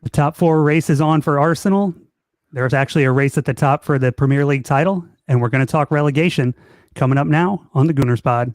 The top four race is on for Arsenal. There's actually a race at the top for the Premier League title, and we're going to talk relegation coming up now on the Gooners Pod.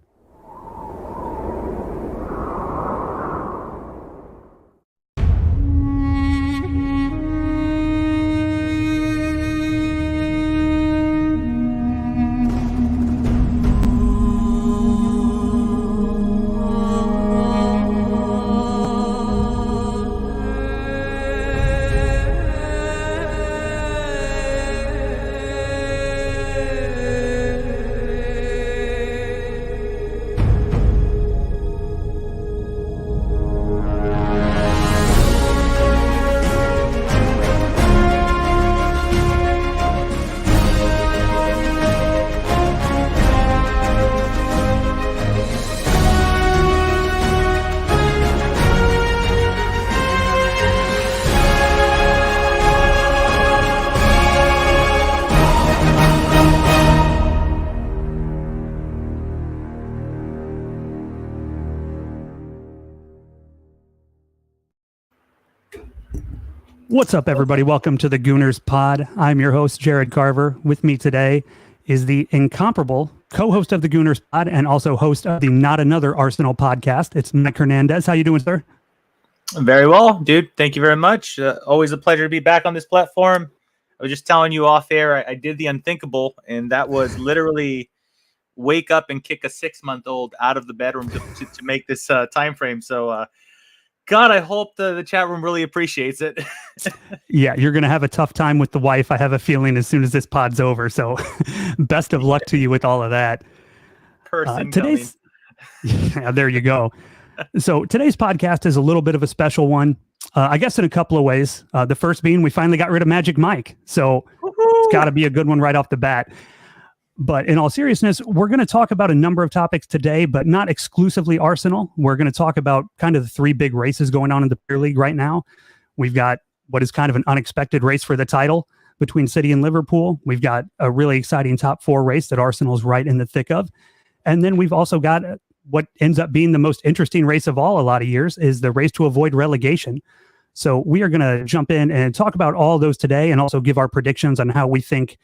What's up, everybody? Welcome to the Gooners Pod. I'm your host, Jaredy Carver. With me today is the incomparable co-host of the Gooners Pod and also host of the Not Another Arsenal podcast. It's Mikey Hernandez. How you doing, sir? Very well, dude. Thank you very much. Always a pleasure to be back on this platform. I was just telling you off air, I did the unthinkable, and that was literally wake up and kick a 6-month-old out of the bedroom to make this time frame. So, God, I hope the chat room really appreciates it. Yeah, you're going to have a tough time with the wife, I have a feeling, as soon as this pod's over. So best of luck to you with all of that. Today's yeah, there you go. So today's podcast is a little bit of a special one, I guess in a couple of ways. The first being we finally got rid of Magic Mike. So It's got to be a good one right off the bat. But in all seriousness, we're going to talk about a number of topics today, but not exclusively Arsenal. We're going to talk about kind of the three big races going on in the Premier League right now. We've got what is kind of an unexpected race for the title between City and Liverpool. We've got a really exciting top four race that Arsenal's right in the thick of. And then we've also got what ends up being the most interesting race of all a lot of years is the race to avoid relegation. So we are going to jump in and talk about all those today and also give our predictions on how we think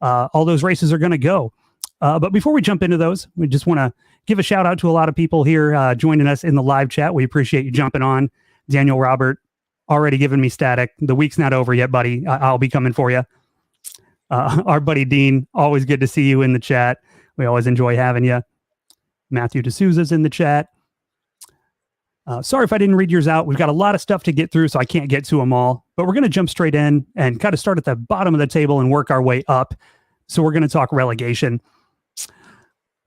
all those races are going to go. But before we jump into those, we just want to give a shout out to a lot of people here joining us in the live chat. We appreciate you jumping on. Daniel Robert, already giving me static. The week's not over yet, buddy. I'll be coming for you. Our buddy Dean, always good to see you in the chat. We always enjoy having you. Matthew D'Souza's in the chat. Sorry if I didn't read yours out. We've got a lot of stuff to get through, so I can't get to them all. But we're going to jump straight in and kind of start at the bottom of the table and work our way up. So we're going to talk relegation.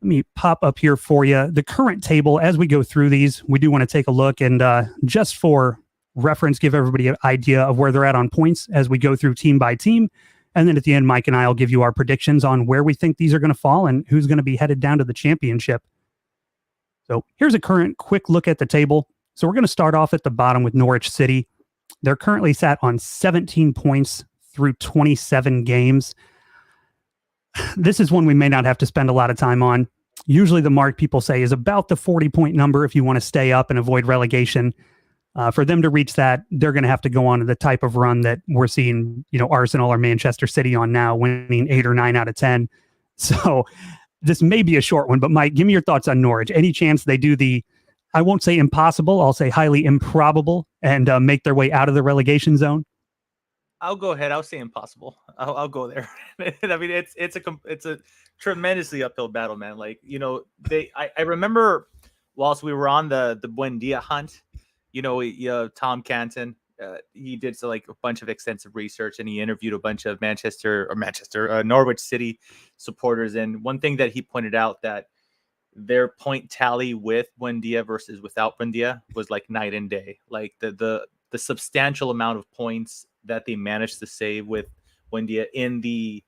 Let me pop up here for you the current table. As we go through these, we do want to take a look and just for reference, give everybody an idea of where they're at on points as we go through team by team. And then at the end, Mike and I will give you our predictions on where we think these are going to fall and who's going to be headed down to the championship. So here's a current quick look at the table. So we're going to start off at the bottom with Norwich City. They're currently sat on 17 points through 27 games. This is one we may not have to spend a lot of time on. Usually the mark people say is about the 40-point number if you want to stay up and avoid relegation. For them to reach that, they're going to have to go on to the type of run that we're seeing, Arsenal or Manchester City on now, winning 8 or 9 out of 10. So this may be a short one, but Mike, give me your thoughts on Norwich. Any chance they do the, I won't say impossible, I'll say highly improbable and make their way out of the relegation zone? I'll go ahead. I'll say impossible. I'll go there. I mean, it's a tremendously uphill battle, man. Like, I remember whilst we were on the Buendia hunt, Tom Canton, he did a bunch of extensive research and he interviewed a bunch of Norwich City supporters. And one thing that he pointed out that their point tally with Buendia versus without Buendia was like night and day. Like the substantial amount of points that they managed to save with Buendia in the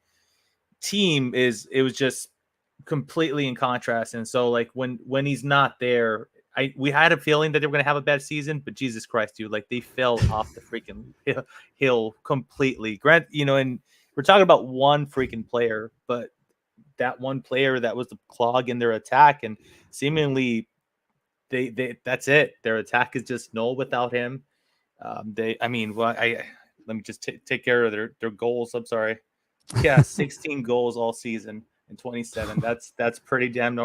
team it was just completely in contrast. And so like when he's not there, we had a feeling that they were going to have a bad season, but Jesus Christ, dude, like they fell off the freaking hill completely. And we're talking about one freaking player, but that one player that was the clog in their attack, and seemingly they that's it. Their attack is just null without him. Let me just take care of their goals. I'm sorry. Yeah, 16 goals all season and 27. That's pretty damn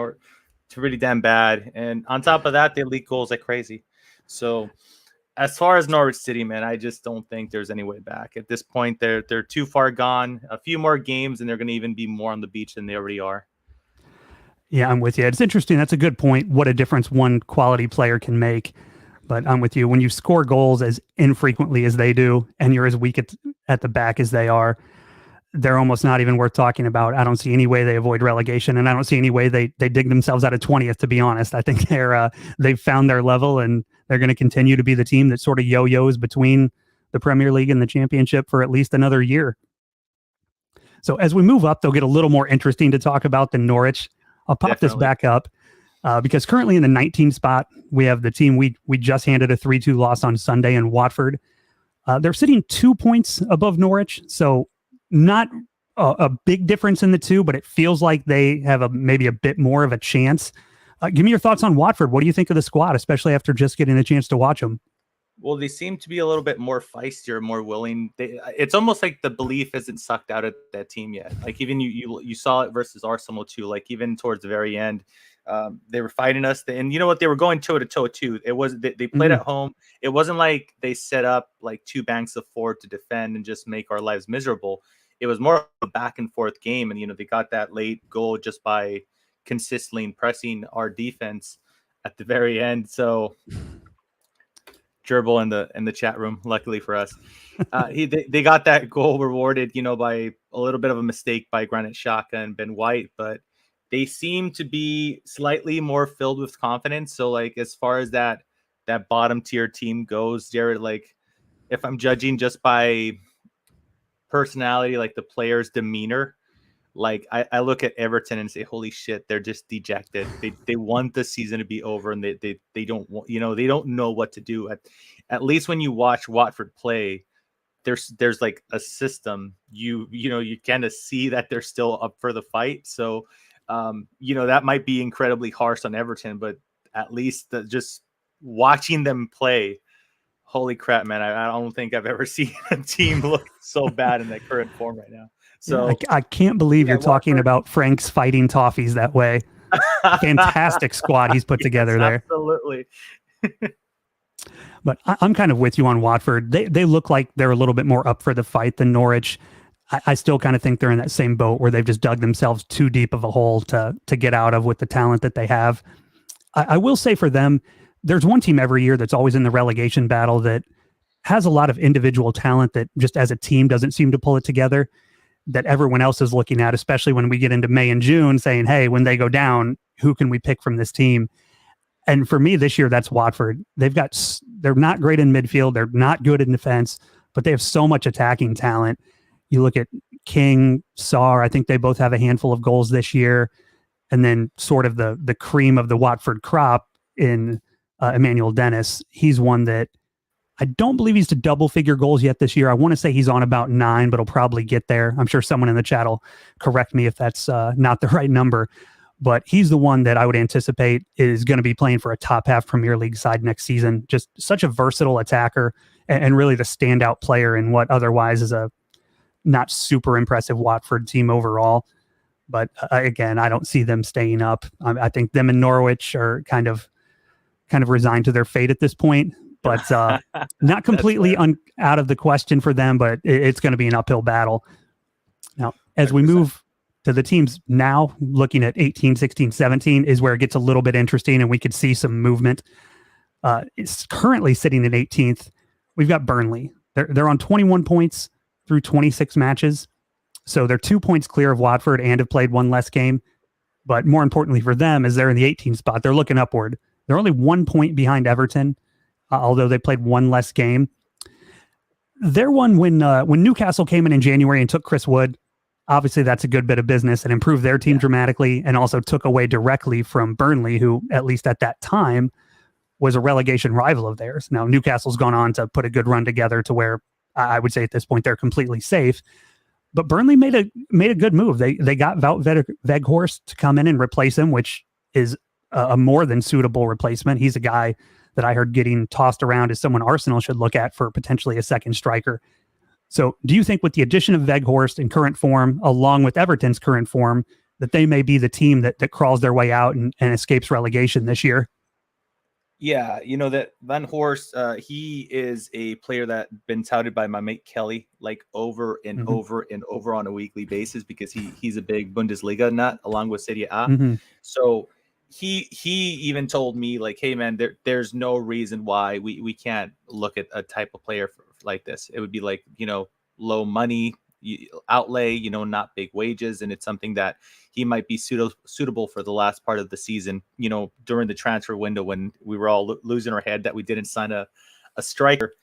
bad. And on top of that, they leak goals like crazy. So as far as Norwich City, man, I just don't think there's any way back. At this point, they're too far gone. A few more games, and they're going to even be more on the beach than they already are. Yeah, I'm with you. It's interesting. That's a good point. What a difference one quality player can make. But I'm with you. When you score goals as infrequently as they do, and you're as weak at the back as they are, they're almost not even worth talking about. I don't see any way they avoid relegation, and I don't see any way they dig themselves out of 20th, to be honest. I think they've found their level, and they're going to continue to be the team that sort of yo-yos between the Premier League and the Championship for at least another year. So as we move up, they'll get a little more interesting to talk about than Norwich. I'll pop this back up because currently in the 19th spot, we have the team we just handed a 3-2 loss on Sunday in Watford. They're sitting 2 points above Norwich, so not a big difference in the two, but it feels like they have maybe a bit more of a chance. Give me your thoughts on Watford. What do you think of the squad, especially after just getting a chance to watch them? Well, they seem to be a little bit more feisty or more willing. It's almost like the belief isn't sucked out of that team yet. Like even you saw it versus Arsenal too. Like even towards the very end, they were fighting us. And you know what? They were going toe to toe too. It was they played at home. It wasn't like they set up like two banks of four to defend and just make our lives miserable. It was more of a back and forth game. And, they got that late goal just by consistently pressing our defense at the very end. So Gerbil in the chat room, luckily for us, they got that goal rewarded, by a little bit of a mistake by Granit Xhaka and Ben White, but they seem to be slightly more filled with confidence. So like, as far as that bottom tier team goes, Jared, like if I'm judging just by personality, like the player's demeanor, like I look at Everton and say, holy shit, they're just dejected. They want the season to be over, and they don't want, they don't know what to do. At least when you watch Watford play, there's like a system. You kind of see that they're still up for the fight. So that might be incredibly harsh on Everton, but at least just watching them play, holy crap, man, I don't think I've ever seen a team look so bad in their current form right now. So I can't believe you're talking about Frank's fighting toffees that way. Fantastic squad he's put together there. Absolutely. But I'm kind of with you on Watford. They look like they're a little bit more up for the fight than Norwich. I still kind of think they're in that same boat where they've just dug themselves too deep of a hole to get out of with the talent that they have. I will say for them, there's one team every year that's always in the relegation battle that has a lot of individual talent that just as a team doesn't seem to pull it together, that everyone else is looking at, especially when we get into May and June, saying, hey, when they go down, who can we pick from this team? And for me this year, that's Watford. They're not great in midfield. They're not good in defense, but they have so much attacking talent. You look at King, Sarr, I think they both have a handful of goals this year. And then sort of the cream of the Watford crop in Emmanuel Dennis. He's one that I don't believe he's to double-figure goals yet this year. I want to say he's on about 9, but he'll probably get there. I'm sure someone in the chat will correct me if that's not the right number. But he's the one that I would anticipate is going to be playing for a top-half Premier League side next season. Just such a versatile attacker and really the standout player in what otherwise is a not super impressive Watford team overall. But again, I don't see them staying up. I think them and Norwich are kind of resigned to their fate at this point. But not completely out of the question for them, but it's going to be an uphill battle. Now, as 100%. We move to the teams now, looking at 18, 16, 17 is where it gets a little bit interesting and we could see some movement. It's currently sitting at 18th. We've got Burnley. They're on 21 points through 26 matches. So they're 2 points clear of Watford and have played one less game. But more importantly for them is they're in the 18th spot. They're looking upward. They're only 1 point behind Everton. Although they played one less game. They're one when Newcastle came in January and took Chris Wood, obviously that's a good bit of business and improved their team dramatically and also took away directly from Burnley, who at least at that time was a relegation rival of theirs. Now Newcastle's gone on to put a good run together to where I would say at this point they're completely safe. But Burnley made a good move. They got Wout Weghorst to come in and replace him, which is a more than suitable replacement. He's a guy that I heard getting tossed around as someone Arsenal should look at for potentially a second striker. So do you think with the addition of Weghorst in current form, along with Everton's current form, that they may be the team that crawls their way out and escapes relegation this year? Yeah, that Van Horst, he is a player that been touted by my mate Kelly like over and over and over on a weekly basis because he's a big Bundesliga nut along with Serie A. So he even told me like, hey man, there's no reason why we can't look at a type of player like this. It would be like low money outlay, not big wages, and it's something that he might be suitable for the last part of the season, during the transfer window when we were all losing our head that we didn't sign a striker.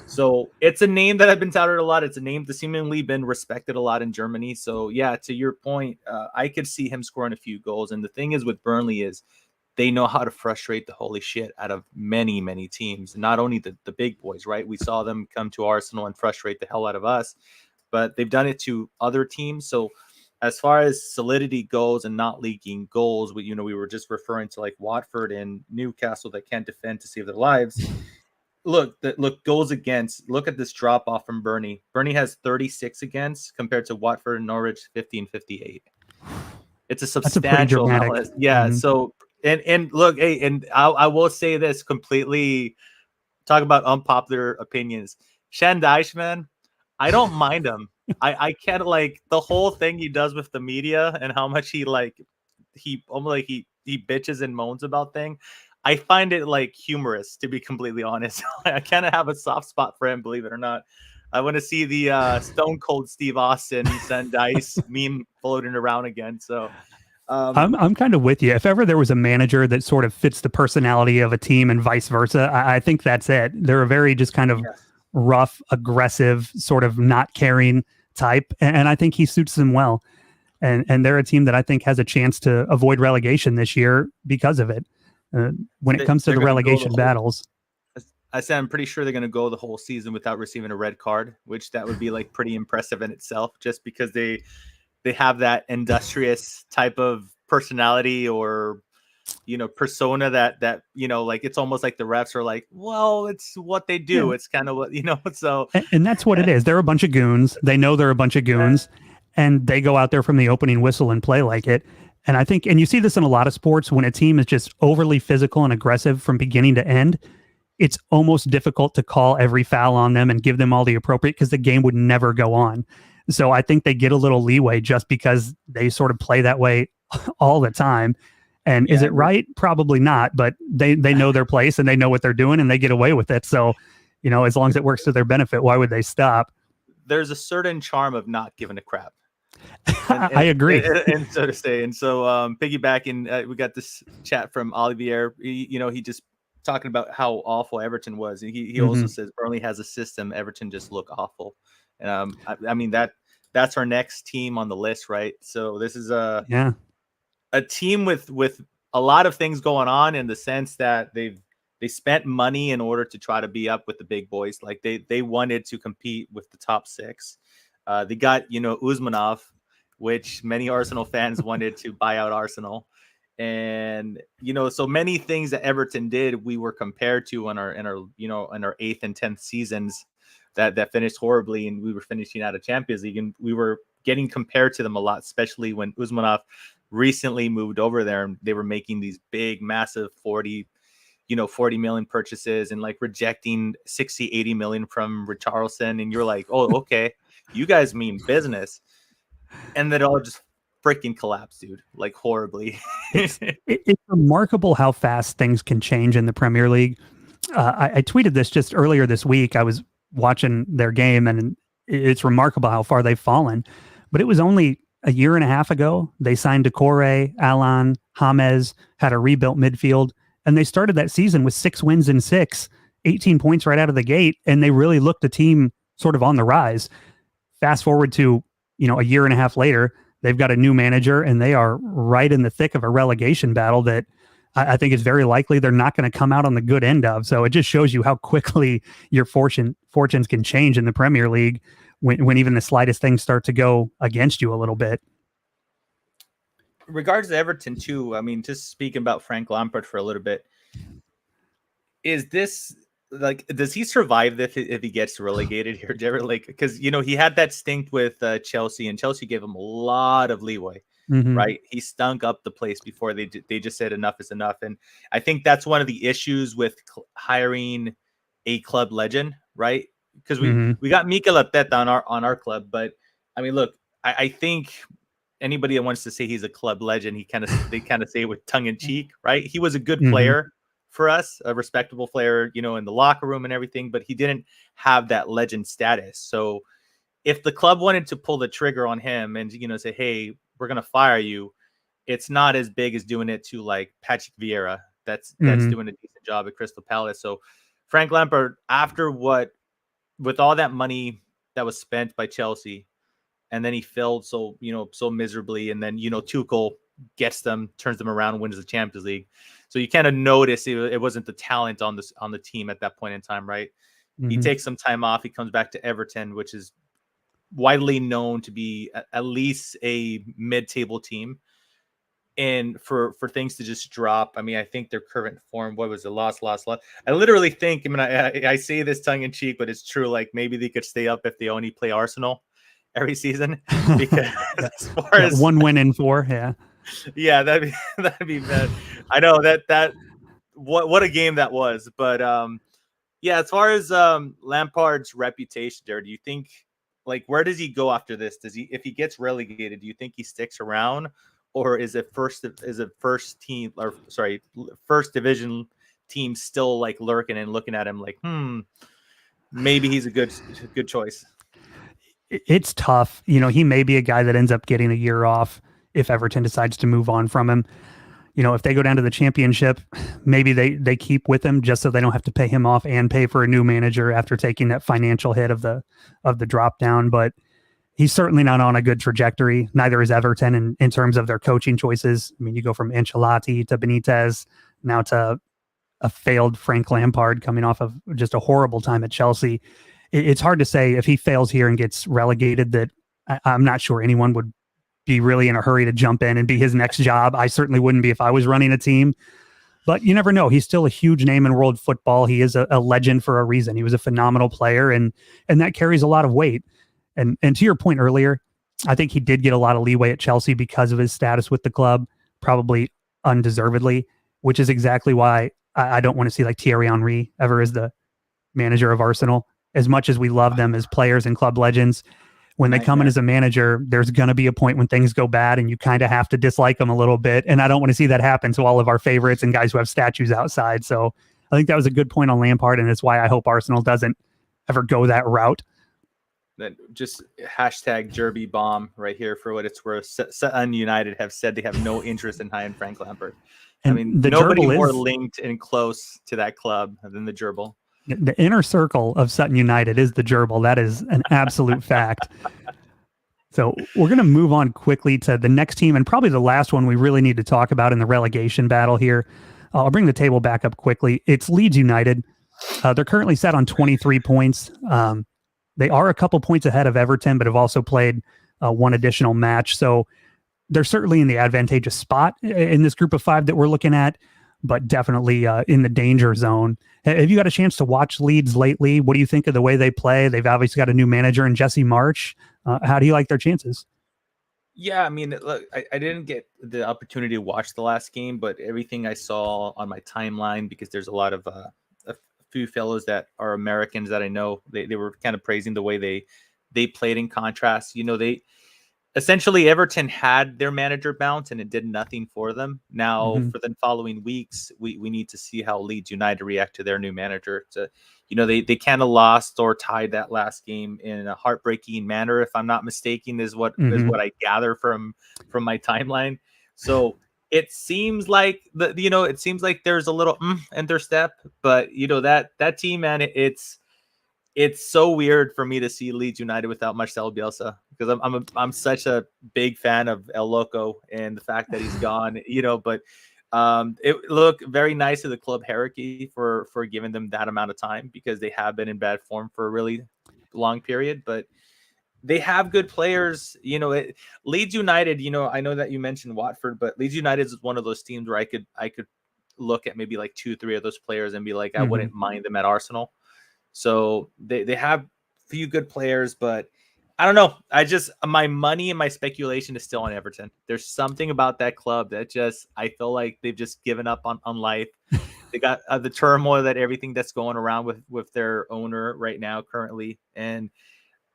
So it's a name that I've been touted a lot. It's a name that's seemingly been respected a lot in Germany. So yeah, to your point, I could see him scoring a few goals. And the thing is with Burnley is they know how to frustrate the holy shit out of many, many teams, not only the big boys, right? We saw them come to Arsenal and frustrate the hell out of us, but they've done it to other teams. So as far as solidity goes and not leaking goals, we were just referring to like Watford and Newcastle that can't defend to save their lives. Look, goals against. Look at this drop off from Burnley. Burnley has 36 against compared to Watford and Norwich 50 and 58. It's a substantial amount. Yeah. So and look, hey, and I will say this completely. Talk about unpopular opinions. Sean Dyche, man, I don't mind him. I can't like the whole thing he does with the media and how much he bitches and moans about things. I find it like humorous, to be completely honest. I kind of have a soft spot for him, believe it or not. I want to see the Stone Cold Steve Austin Sean Dyche meme floating around again. So I'm kind of with you. If ever there was a manager that sort of fits the personality of a team and vice versa, I think that's it. They're a very just kind of rough, aggressive, sort of not caring type, and I think he suits them well. And they're a team that I think has a chance to avoid relegation this year because of it. When it comes to the relegation battles, I said I'm pretty sure they're going to go the whole season without receiving a red card, which that would be like pretty impressive in itself, just because they have that industrious type of personality or persona that like it's almost like the refs are like, well, it's what they do. It's kind of what so and that's what it is. They're a bunch of goons. They know they're a bunch of goons, and they go out there from the opening whistle and play like it. And I think, and you see this in a lot of sports, when a team is just overly physical and aggressive from beginning to end, it's almost difficult to call every foul on them and give them all the appropriate, because the game would never go on. So I think they get a little leeway just because they sort of play that way all the time. And is it right? Probably not, but they know their place and they know what they're doing and they get away with it. So, as long as it works to their benefit, why would they stop? There's a certain charm of not giving a crap. I agree. And so to say, and so piggybacking, we got this chat from Olivier. He just talking about how awful Everton was. He also says Burnley has a system. Everton just look awful. And I mean that's our next team on the list, right? So this is a team with a lot of things going on, in the sense that they spent money in order to try to be up with the big boys. Like they wanted to compete with the top six. They got Usmanov, which many Arsenal fans wanted to buy out Arsenal, and so many things that Everton did we were compared to in our 8th and 10th seasons that finished horribly, and we were finishing out of Champions League, and we were getting compared to them a lot, especially when Usmanov recently moved over there and they were making these big, massive 40 million purchases and like rejecting 60-80 million from Richarlison, and you're like, oh, okay, you guys mean business. And then it all just freaking collapsed, dude, like horribly. It's remarkable how fast things can change in the Premier League. I tweeted this just earlier this week. I was watching their game, and it's remarkable how far they've fallen. But it was only a year and a half ago they signed Decore, Alan, James, had a rebuilt midfield, and they started that season with 6 wins in 6, 18 points right out of the gate, and they really looked a team sort of on the rise. Fast forward to a year and a half later, they've got a new manager, and they are right in the thick of a relegation battle that I think is very likely they're not going to come out on the good end of. So it just shows you how quickly your fortunes can change in the Premier League when even the slightest things start to go against you a little bit. Regards to Everton too, I mean, just speaking about Frank Lampard for a little bit, is this like, does he survive if he gets relegated here, Jared? Like, because you know he had that stink with Chelsea, and Chelsea gave him a lot of leeway, right? He stunk up the place before they just said enough is enough, and I think that's one of the issues with hiring a club legend, right? Because we got Mikel Arteta on our club, but I mean, look, I think anybody that wants to say he's a club legend, they kind of say it with tongue in cheek, right? He was a good player for us, a respectable player, you know, in the locker room and everything, but he didn't have that legend status. So if the club wanted to pull the trigger on him and, you know, say, hey, we're going to fire you, it's not as big as doing it to like Patrick Vieira. That's doing a decent job at Crystal Palace. So Frank Lampard, with all that money that was spent by Chelsea, and then he failed so miserably, and then, you know, Tuchel turns them around, wins the Champions League. So you kind of notice it wasn't the talent on the team at that point in time, right? He takes some time off. He comes back to Everton, which is widely known to be at least a mid-table team. And for things to just drop, I mean, I think their current form, what was it? Lost. I literally think, I mean, I say this tongue in cheek, but it's true. Like maybe they could stay up if they only play Arsenal every season, because as far as 1 win in 4, yeah, that'd be bad. I know that what a game that was, but yeah, as far as Lampard's reputation there, do you think, like, where does he go after this? If he gets relegated, do you think he sticks around, or is it first division team still like lurking and looking at him like, maybe he's a good choice? It's tough. You know, he may be a guy that ends up getting a year off if Everton decides to move on from him. You know, if they go down to the Championship, maybe they keep with him just so they don't have to pay him off and pay for a new manager after taking that financial hit of the drop down. But he's certainly not on a good trajectory. Neither is Everton in terms of their coaching choices. I mean, you go from Ancelotti to Benitez, now to a failed Frank Lampard coming off of just a horrible time at Chelsea. It's hard to say if he fails here and gets relegated that I'm not sure anyone would be really in a hurry to jump in and be his next job. I certainly wouldn't be if I was running a team, but you never know. He's still a huge name in world football. He is a legend for a reason. He was a phenomenal player, and that carries a lot of weight. And to your point earlier, I think he did get a lot of leeway at Chelsea because of his status with the club, probably undeservedly, which is exactly why I don't want to see like Thierry Henry ever as the manager of Arsenal. As much as we love them as players and club legends, when they come in as a manager, there's going to be a point when things go bad and you kind of have to dislike them a little bit. And I don't want to see that happen to all of our favorites and guys who have statues outside. So I think that was a good point on Lampard, and it's why I hope Arsenal doesn't ever go that route. Then just hashtag Jerby bomb right here for what it's worth. Sutton United have said they have no interest in hiring Frank Lampard. And I mean, nobody more linked and close to that club than the gerbil. The inner circle of Sutton United is the gerbil. That is an absolute fact. So we're going to move on quickly to the next team, and probably the last one we really need to talk about in the relegation battle here. I'll bring the table back up quickly. It's Leeds United. They're currently set on 23 points. They are a couple points ahead of Everton, but have also played one additional match. So they're certainly in the advantageous spot in this group of 5 that we're looking at, but definitely in the danger zone. Have you got a chance to watch Leeds lately? What do you think of the way they play? They've obviously got a new manager in Jesse March. How do you like their chances? Yeah, I mean, look, I didn't get the opportunity to watch the last game, but everything I saw on my timeline, because there's a lot of a few fellows that are Americans that I know, they were kind of praising the way they played in contrast. You know, they essentially, Everton had their manager bounce and it did nothing for them. Now, for the following weeks, we need to see how Leeds United react to their new manager. You know, they kind of lost or tied that last game in a heartbreaking manner, if I'm not mistaken, is what I gather from my timeline. So it seems like there's a little in their step, but you know that team, man, it's so weird for me to see Leeds United without Marcelo Bielsa, because I'm such a big fan of El Loco and the fact that he's gone, you know, but it looked very nice of the club hierarchy for giving them that amount of time, because they have been in bad form for a really long period, but they have good players. You know, Leeds United, you know, I know that you mentioned Watford, but Leeds United is one of those teams where I could look at maybe like 2-3 of those players and be like, I Mm-hmm. wouldn't mind them at Arsenal. So they have a few good players, but I don't know. My money and my speculation is still on Everton. There's something about that club that I feel like they've just given up on life. They got the turmoil, that everything that's going around with their owner right now currently. And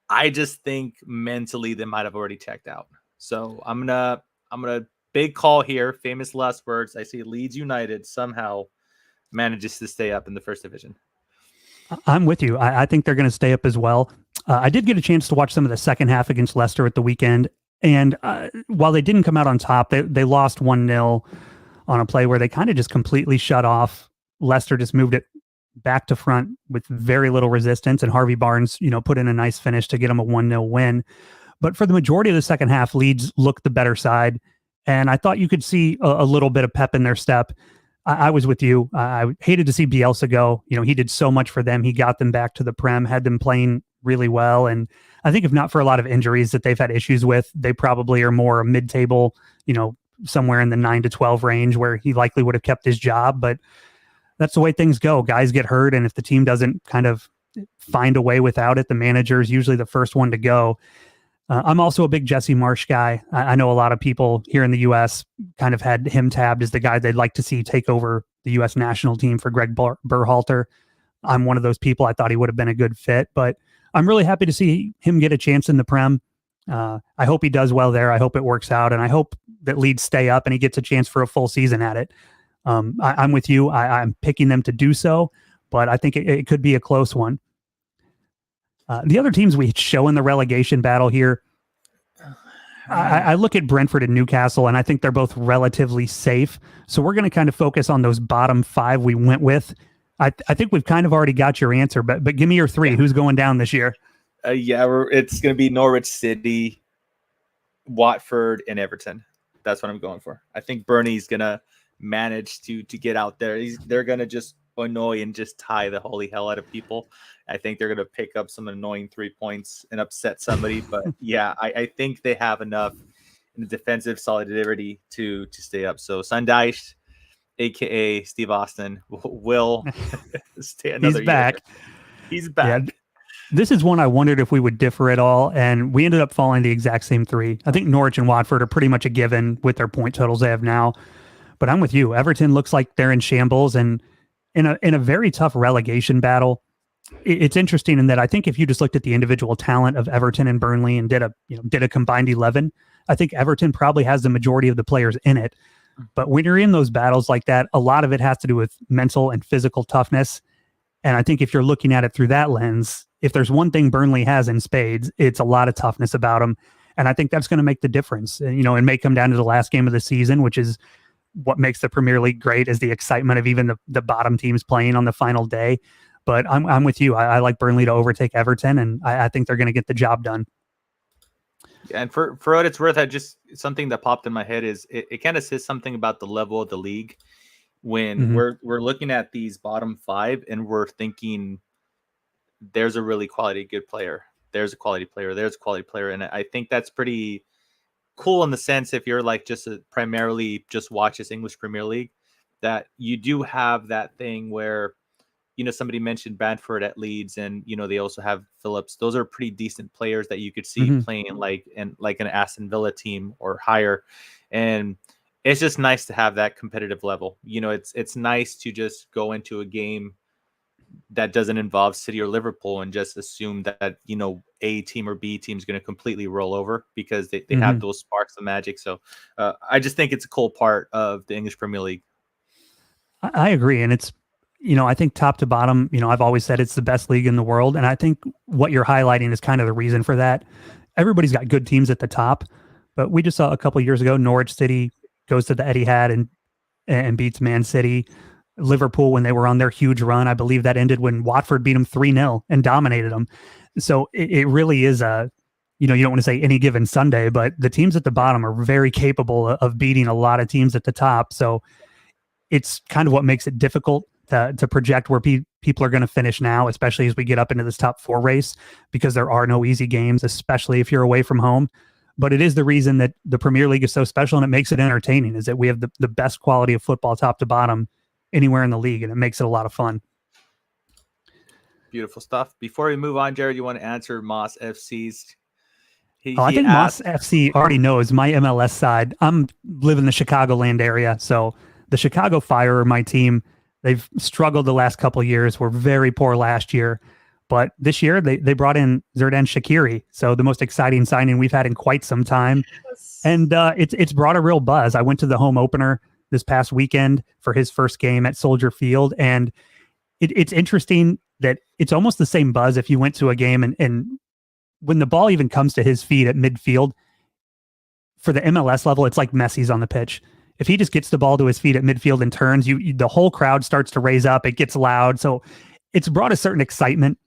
I just think mentally they might have already checked out. So I'm gonna big call here. Famous last words. I see Leeds United somehow manages to stay up in the first division. I'm with you. I think they're going to stay up as well. I did get a chance to watch some of the second half against Leicester at the weekend. And while they didn't come out on top, they lost 1-0 on a play where they kind of just completely shut off. Leicester just moved it back to front with very little resistance. And Harvey Barnes, put in a nice finish to get them a 1-0 win. But for the majority of the second half, Leeds looked the better side. And I thought you could see a little bit of pep in their step. I was with you. I hated to see Bielsa go. He did so much for them. He got them back to the Prem, had them playing really well. And I think if not for a lot of injuries that they've had issues with, they probably are more mid-table, somewhere in the 9 to 12 range where he likely would have kept his job. But that's the way things go. Guys get hurt. And if the team doesn't kind of find a way without it, the manager is usually the first one to go. I'm also a big Jesse Marsch guy. I know a lot of people here in the U.S. kind of had him tabbed as the guy they'd like to see take over the U.S. national team for Greg Berhalter. I'm one of those people. I thought he would have been a good fit, but I'm really happy to see him get a chance in the Prem. I hope he does well there. I hope it works out, and I hope that Leeds stay up and he gets a chance for a full season at it. I'm with you. I'm picking them to do so, but I think it could be a close one. The other teams we show in the relegation battle here, I look at Brentford and Newcastle, and I think they're both relatively safe. So we're going to kind of focus on those bottom 5 we went with. I think we've kind of already got your answer, but give me your 3. Yeah. Who's going down this year? It's going to be Norwich City, Watford, and Everton. That's what I'm going for. I think Burnley's going to manage to get out there. They're going to just annoy and just tie the holy hell out of people. I think they're going to pick up some annoying 3 points and upset somebody. But yeah, I think they have enough in the defensive solidarity to stay up. So Sundeis, a.k.a. Steve Austin, will stay another He's back. year. He's back. Yeah, this is one I wondered if we would differ at all, and we ended up falling the exact same 3. I think Norwich and Watford are pretty much a given with their point totals they have now. But I'm with you. Everton looks like they're in shambles, and in a very tough relegation battle. It's interesting in that I think if you just looked at the individual talent of Everton and Burnley and did a combined 11, I think Everton probably has the majority of the players in it. But when you're in those battles like that, a lot of it has to do with mental and physical toughness. And I think if you're looking at it through that lens, if there's one thing Burnley has in spades, it's a lot of toughness about them. And I think that's going to make the difference. And, it may come down to the last game of the season, which is what makes the Premier League great, is the excitement of even the bottom teams playing on the final day. But I'm with you. I like Burnley to overtake Everton, and I think they're going to get the job done. Yeah, and for what it's worth, something that popped in my head is it kind of says something about the level of the league when we're looking at these bottom 5 and we're thinking there's a really good player. There's a quality player. There's a quality player. And I think that's pretty cool in the sense if you're like primarily just watch this English Premier League, that you do have that thing where somebody mentioned Bamford at Leeds, and they also have Phillips. Those are pretty decent players that you could see playing like an Aston Villa team or higher. And it's just nice to have that competitive level. It's nice to just go into a game that doesn't involve City or Liverpool and just assume that A team or B team is going to completely roll over because they have those sparks of magic. So I just think it's a cool part of the English Premier League. I agree, and it's. I think top to bottom, I've always said it's the best league in the world. And I think what you're highlighting is kind of the reason for that. Everybody's got good teams at the top, but we just saw a couple of years ago, Norwich City goes to the Etihad and beats Man City. Liverpool, when they were on their huge run, I believe that ended when Watford beat them 3-0 and dominated them. So it really is you don't want to say any given Sunday, but the teams at the bottom are very capable of beating a lot of teams at the top. So it's kind of what makes it difficult to project where people are going to finish now, especially as we get up into this top 4 race, because there are no easy games, especially if you're away from home. But it is the reason that the Premier League is so special and it makes it entertaining, is that we have the best quality of football top to bottom anywhere in the league, and it makes it a lot of fun. Beautiful stuff. Before we move on, Jared, you want to answer Moss FC's? I think asked, Moss FC already knows my MLS side. I'm live in the Chicagoland area, so the Chicago Fire are my team. They've struggled the last couple of years. Were very poor last year, but this year they brought in Xherdan Shaqiri, so the most exciting signing we've had in quite some time, and it's brought a real buzz. I went to the home opener this past weekend for his first game at Soldier Field, and it's interesting that it's almost the same buzz if you went to a game and when the ball even comes to his feet at midfield, for the MLS level, it's like Messi's on the pitch. If he just gets the ball to his feet at midfield and turns, the whole crowd starts to raise up. It gets loud. So it's brought a certain excitement.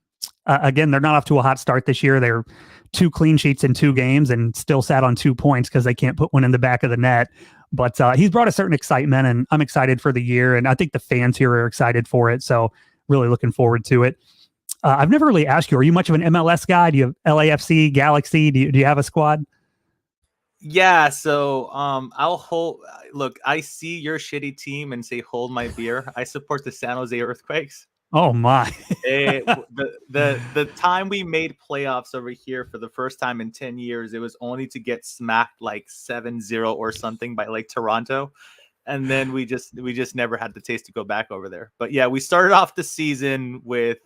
Again, they're not off to a hot start this year. They're 2 clean sheets in 2 games and still sat on 2 points because they can't put one in the back of the net. But he's brought a certain excitement, and I'm excited for the year. And I think the fans here are excited for it. So really looking forward to it. I've never really asked you, are you much of an MLS guy? Do you have LAFC, Galaxy? Do you have a squad? Yeah, so I'll hold. Look, I see your shitty team and say, hold my beer. I support the San Jose Earthquakes. Oh my! The time we made playoffs over here for the first time in 10 years, it was only to get smacked like 7-0 or something by like Toronto, and then we just never had the taste to go back over there. But yeah, we started off the season with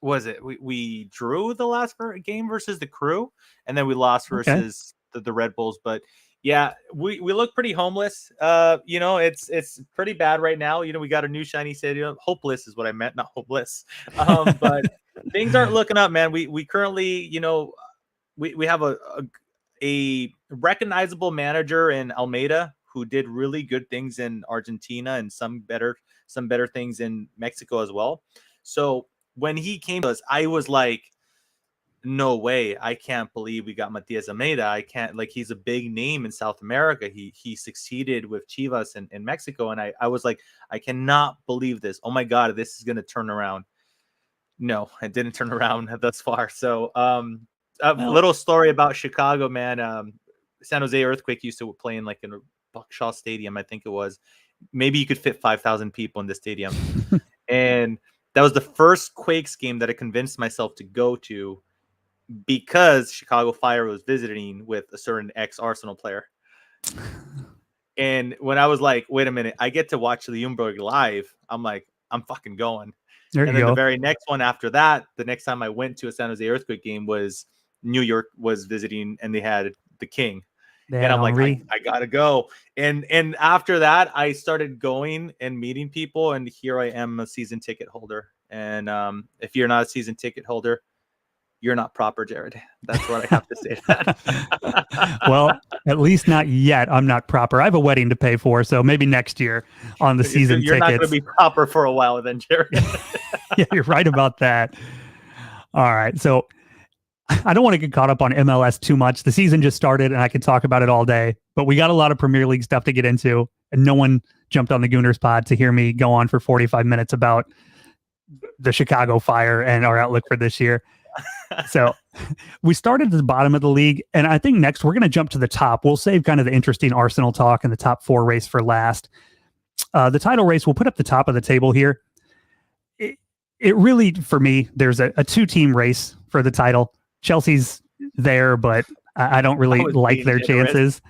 we drew the last game versus the Crew, and then we lost versus the Red Bulls. But yeah, we look pretty homeless. It's pretty bad right now. We got a new shiny stadium. Hopeless is what I meant, not hopeless. But things aren't looking up, man. We currently, we have a recognizable manager in Almeida who did really good things in Argentina and some better things in Mexico as well. So when he came to us, I was like, no way. I can't believe we got Matias Almeida. I can't, he's a big name in South America. He succeeded with Chivas in Mexico. And I was like, I cannot believe this. Oh my God, this is going to turn around. No, it didn't turn around thus far. So little story about Chicago, man. San Jose Earthquake used to play in in a Buckshaw Stadium, I think it was. Maybe you could fit 5,000 people in the stadium. And that was the first Quakes game that I convinced myself to go to because Chicago Fire was visiting with a certain ex-Arsenal player. And when I was like, wait a minute, I get to watch the Ljungberg live, I'm like, I'm fucking going. And then the very next one after that, the next time I went to a San Jose Earthquake game was New York was visiting, and they had the King. And I'm like, I gotta go. And after that, I started going and meeting people, and here I am, a season ticket holder. And if you're not a season ticket holder, you're not proper, Jared. That's what I have to say to that. Well, at least not yet. I'm not proper. I have a wedding to pay for, so maybe next year on the season tickets. You're not going to be proper for a while then, Jared. Yeah, you're right about that. All right, so I don't want to get caught up on MLS too much. The season just started, and I could talk about it all day, but we got a lot of Premier League stuff to get into, and no one jumped on the Gooners pod to hear me go on for 45 minutes about the Chicago Fire and our outlook for this year. So we started at the bottom of the league, and I think next we're going to jump to the top. We'll save kind of the interesting Arsenal talk and the top 4 race for last. The title race, we'll put up the top of the table here. It really, for me, there's a 2-team race for the title. Chelsea's there, but I don't really like their chances.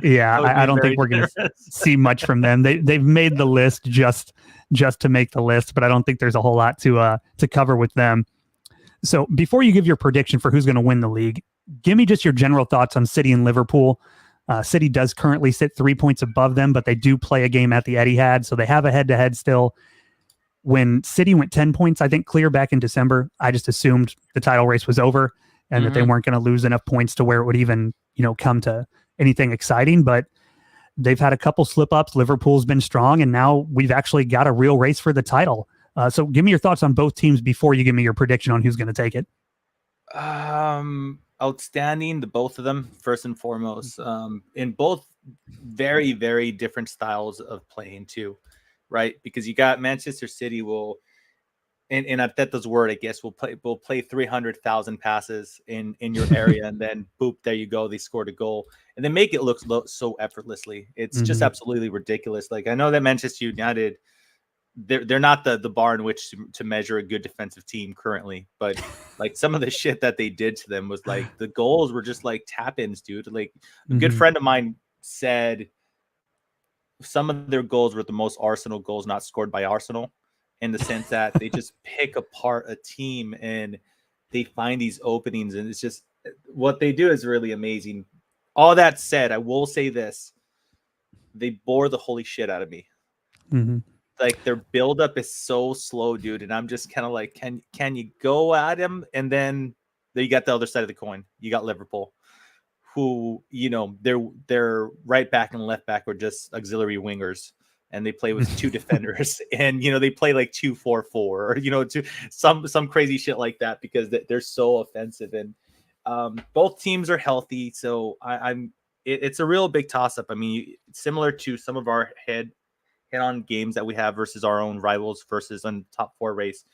Yeah, I don't think we're going to see much from them. They've made the list just to make the list, but I don't think there's a whole lot to cover with them. So before you give your prediction for who's going to win the league, give me just your general thoughts on City and Liverpool. City does currently sit 3 points above them, but they do play a game at the Etihad, so they have a head-to-head still. When City went 10 points, I think, clear back in December, I just assumed the title race was over and that they weren't going to lose enough points to where it would even, come to anything exciting. But they've had a couple slip-ups. Liverpool's been strong, and now we've actually got a real race for the title. So give me your thoughts on both teams before you give me your prediction on who's going to take it. Outstanding, the both of them, first and foremost, in both very, very different styles of playing too, right? Because you got Manchester City in Arteta's word, I guess we'll play 300,000 passes in your area, and then boop, there you go. They scored a goal, and they make it look so effortlessly. It's just absolutely ridiculous. Like, I know that Manchester United, they're not the bar in which to measure a good defensive team currently, but like some of the shit that they did to them was like the goals were just like tap-ins, dude. Like a good friend of mine said some of their goals were the most Arsenal goals not scored by Arsenal, in the sense that they just pick apart a team and they find these openings, and it's just what they do is really amazing. All that said, I will say this: they bore the holy shit out of me. Like, their buildup is so slow, dude, and I'm just kind of like, can you go at him? And then you got the other side of the coin. You got Liverpool, who, you know, their right back and left back were just auxiliary wingers, and they play with two defenders, and, you know, they play like 2-4-4, or, you know, some crazy shit like that, because they're so offensive. And both teams are healthy, so it's a real big toss up. I mean, similar to some of our head-on games that we have versus our own rivals versus on top 4 race.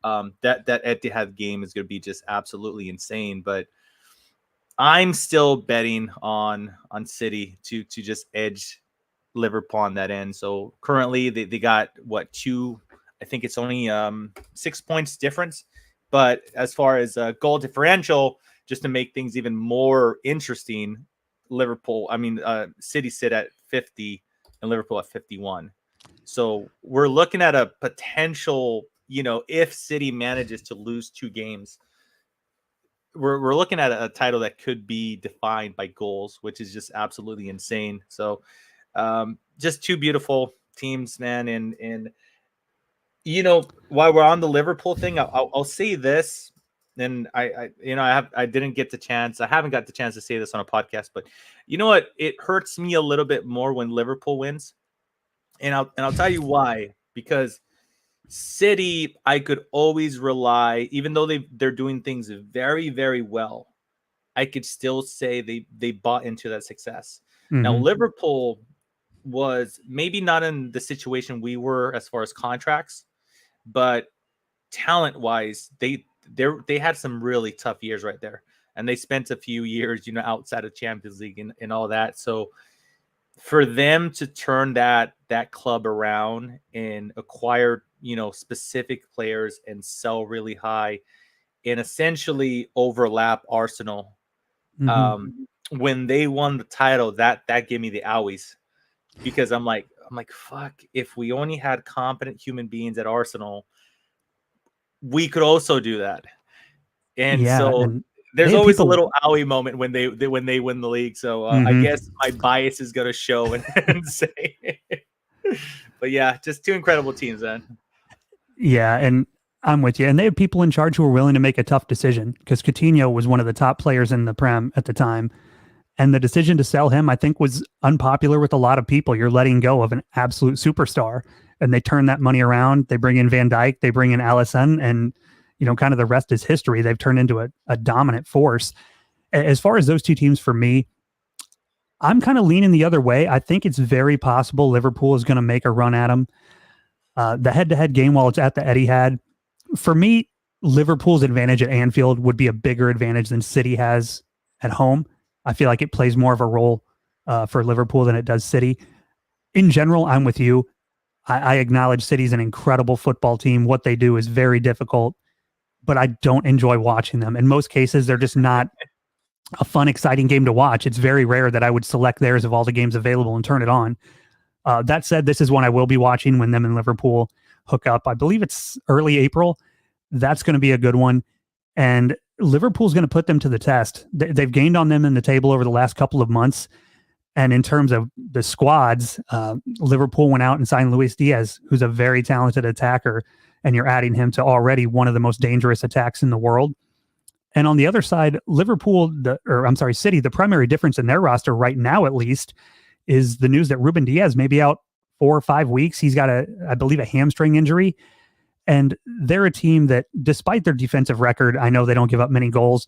That Etihad game is going to be just absolutely insane. But I'm still betting on City to just edge Liverpool on that end. So currently they got two, I think it's only 6 points difference. But as far as goal differential, just to make things even more interesting, City sit at 50 and Liverpool at 51. So we're looking at a potential, you know, if City manages to lose 2 games, we're looking at a title that could be defined by goals, which is just absolutely insane. So just 2 beautiful teams, man. And you know, while we're on the Liverpool thing, I'll say this, and I haven't got the chance to say this on a podcast, but you know what? It hurts me a little bit more when Liverpool wins. And I'll tell you why. Because City, I could always rely, even though they're doing things very, very well, I could still say they bought into that success. Now, Liverpool was maybe not in the situation we were as far as contracts, but talent-wise, they had some really tough years right there. And they spent a few years, you know, outside of Champions League and all that. So for them to turn that club around and acquire, you know, specific players and sell really high and essentially overlap Arsenal, when they won the title, that gave me the owies, because I'm like, fuck, if we only had competent human beings at Arsenal, we could also do that. And so there's always a little owie moment when they win the league. So I guess my bias is going to show and say, but yeah, just 2 incredible teams, man. Yeah. And I'm with you. And they have people in charge who are willing to make a tough decision, because Coutinho was one of the top players in the Prem at the time. And the decision to sell him, I think, was unpopular with a lot of people. You're letting go of an absolute superstar, and they turn that money around. They bring in Van Dijk, they bring in Alisson, and, you know, kind of the rest is history. They've turned into a dominant force. As far as those 2 teams, for me, I'm kind of leaning the other way. I think it's very possible Liverpool is going to make a run at them. The head-to-head game, while it's at the Etihad, for me, Liverpool's advantage at Anfield would be a bigger advantage than City has at home. I feel like it plays more of a role for Liverpool than it does City. In general, I'm with you. I acknowledge City's an incredible football team. What they do is very difficult, but I don't enjoy watching them. In most cases, they're just not a fun, exciting game to watch. It's very rare that I would select theirs of all the games available and turn it on. That said, this is one I will be watching when them and Liverpool hook up. I believe it's early April. That's going to be a good one. And Liverpool's going to put them to the test. They've gained on them in the table over the last couple of months. And in terms of the squads, Liverpool went out and signed Luis Diaz, who's a very talented attacker. And you're adding him to already one of the most dangerous attacks in the world. And on the other side, City, the primary difference in their roster right now, at least, is the news that Ruben Diaz may be out 4 or 5 weeks. He's got I believe, a hamstring injury. And they're a team that, despite their defensive record, I know they don't give up many goals.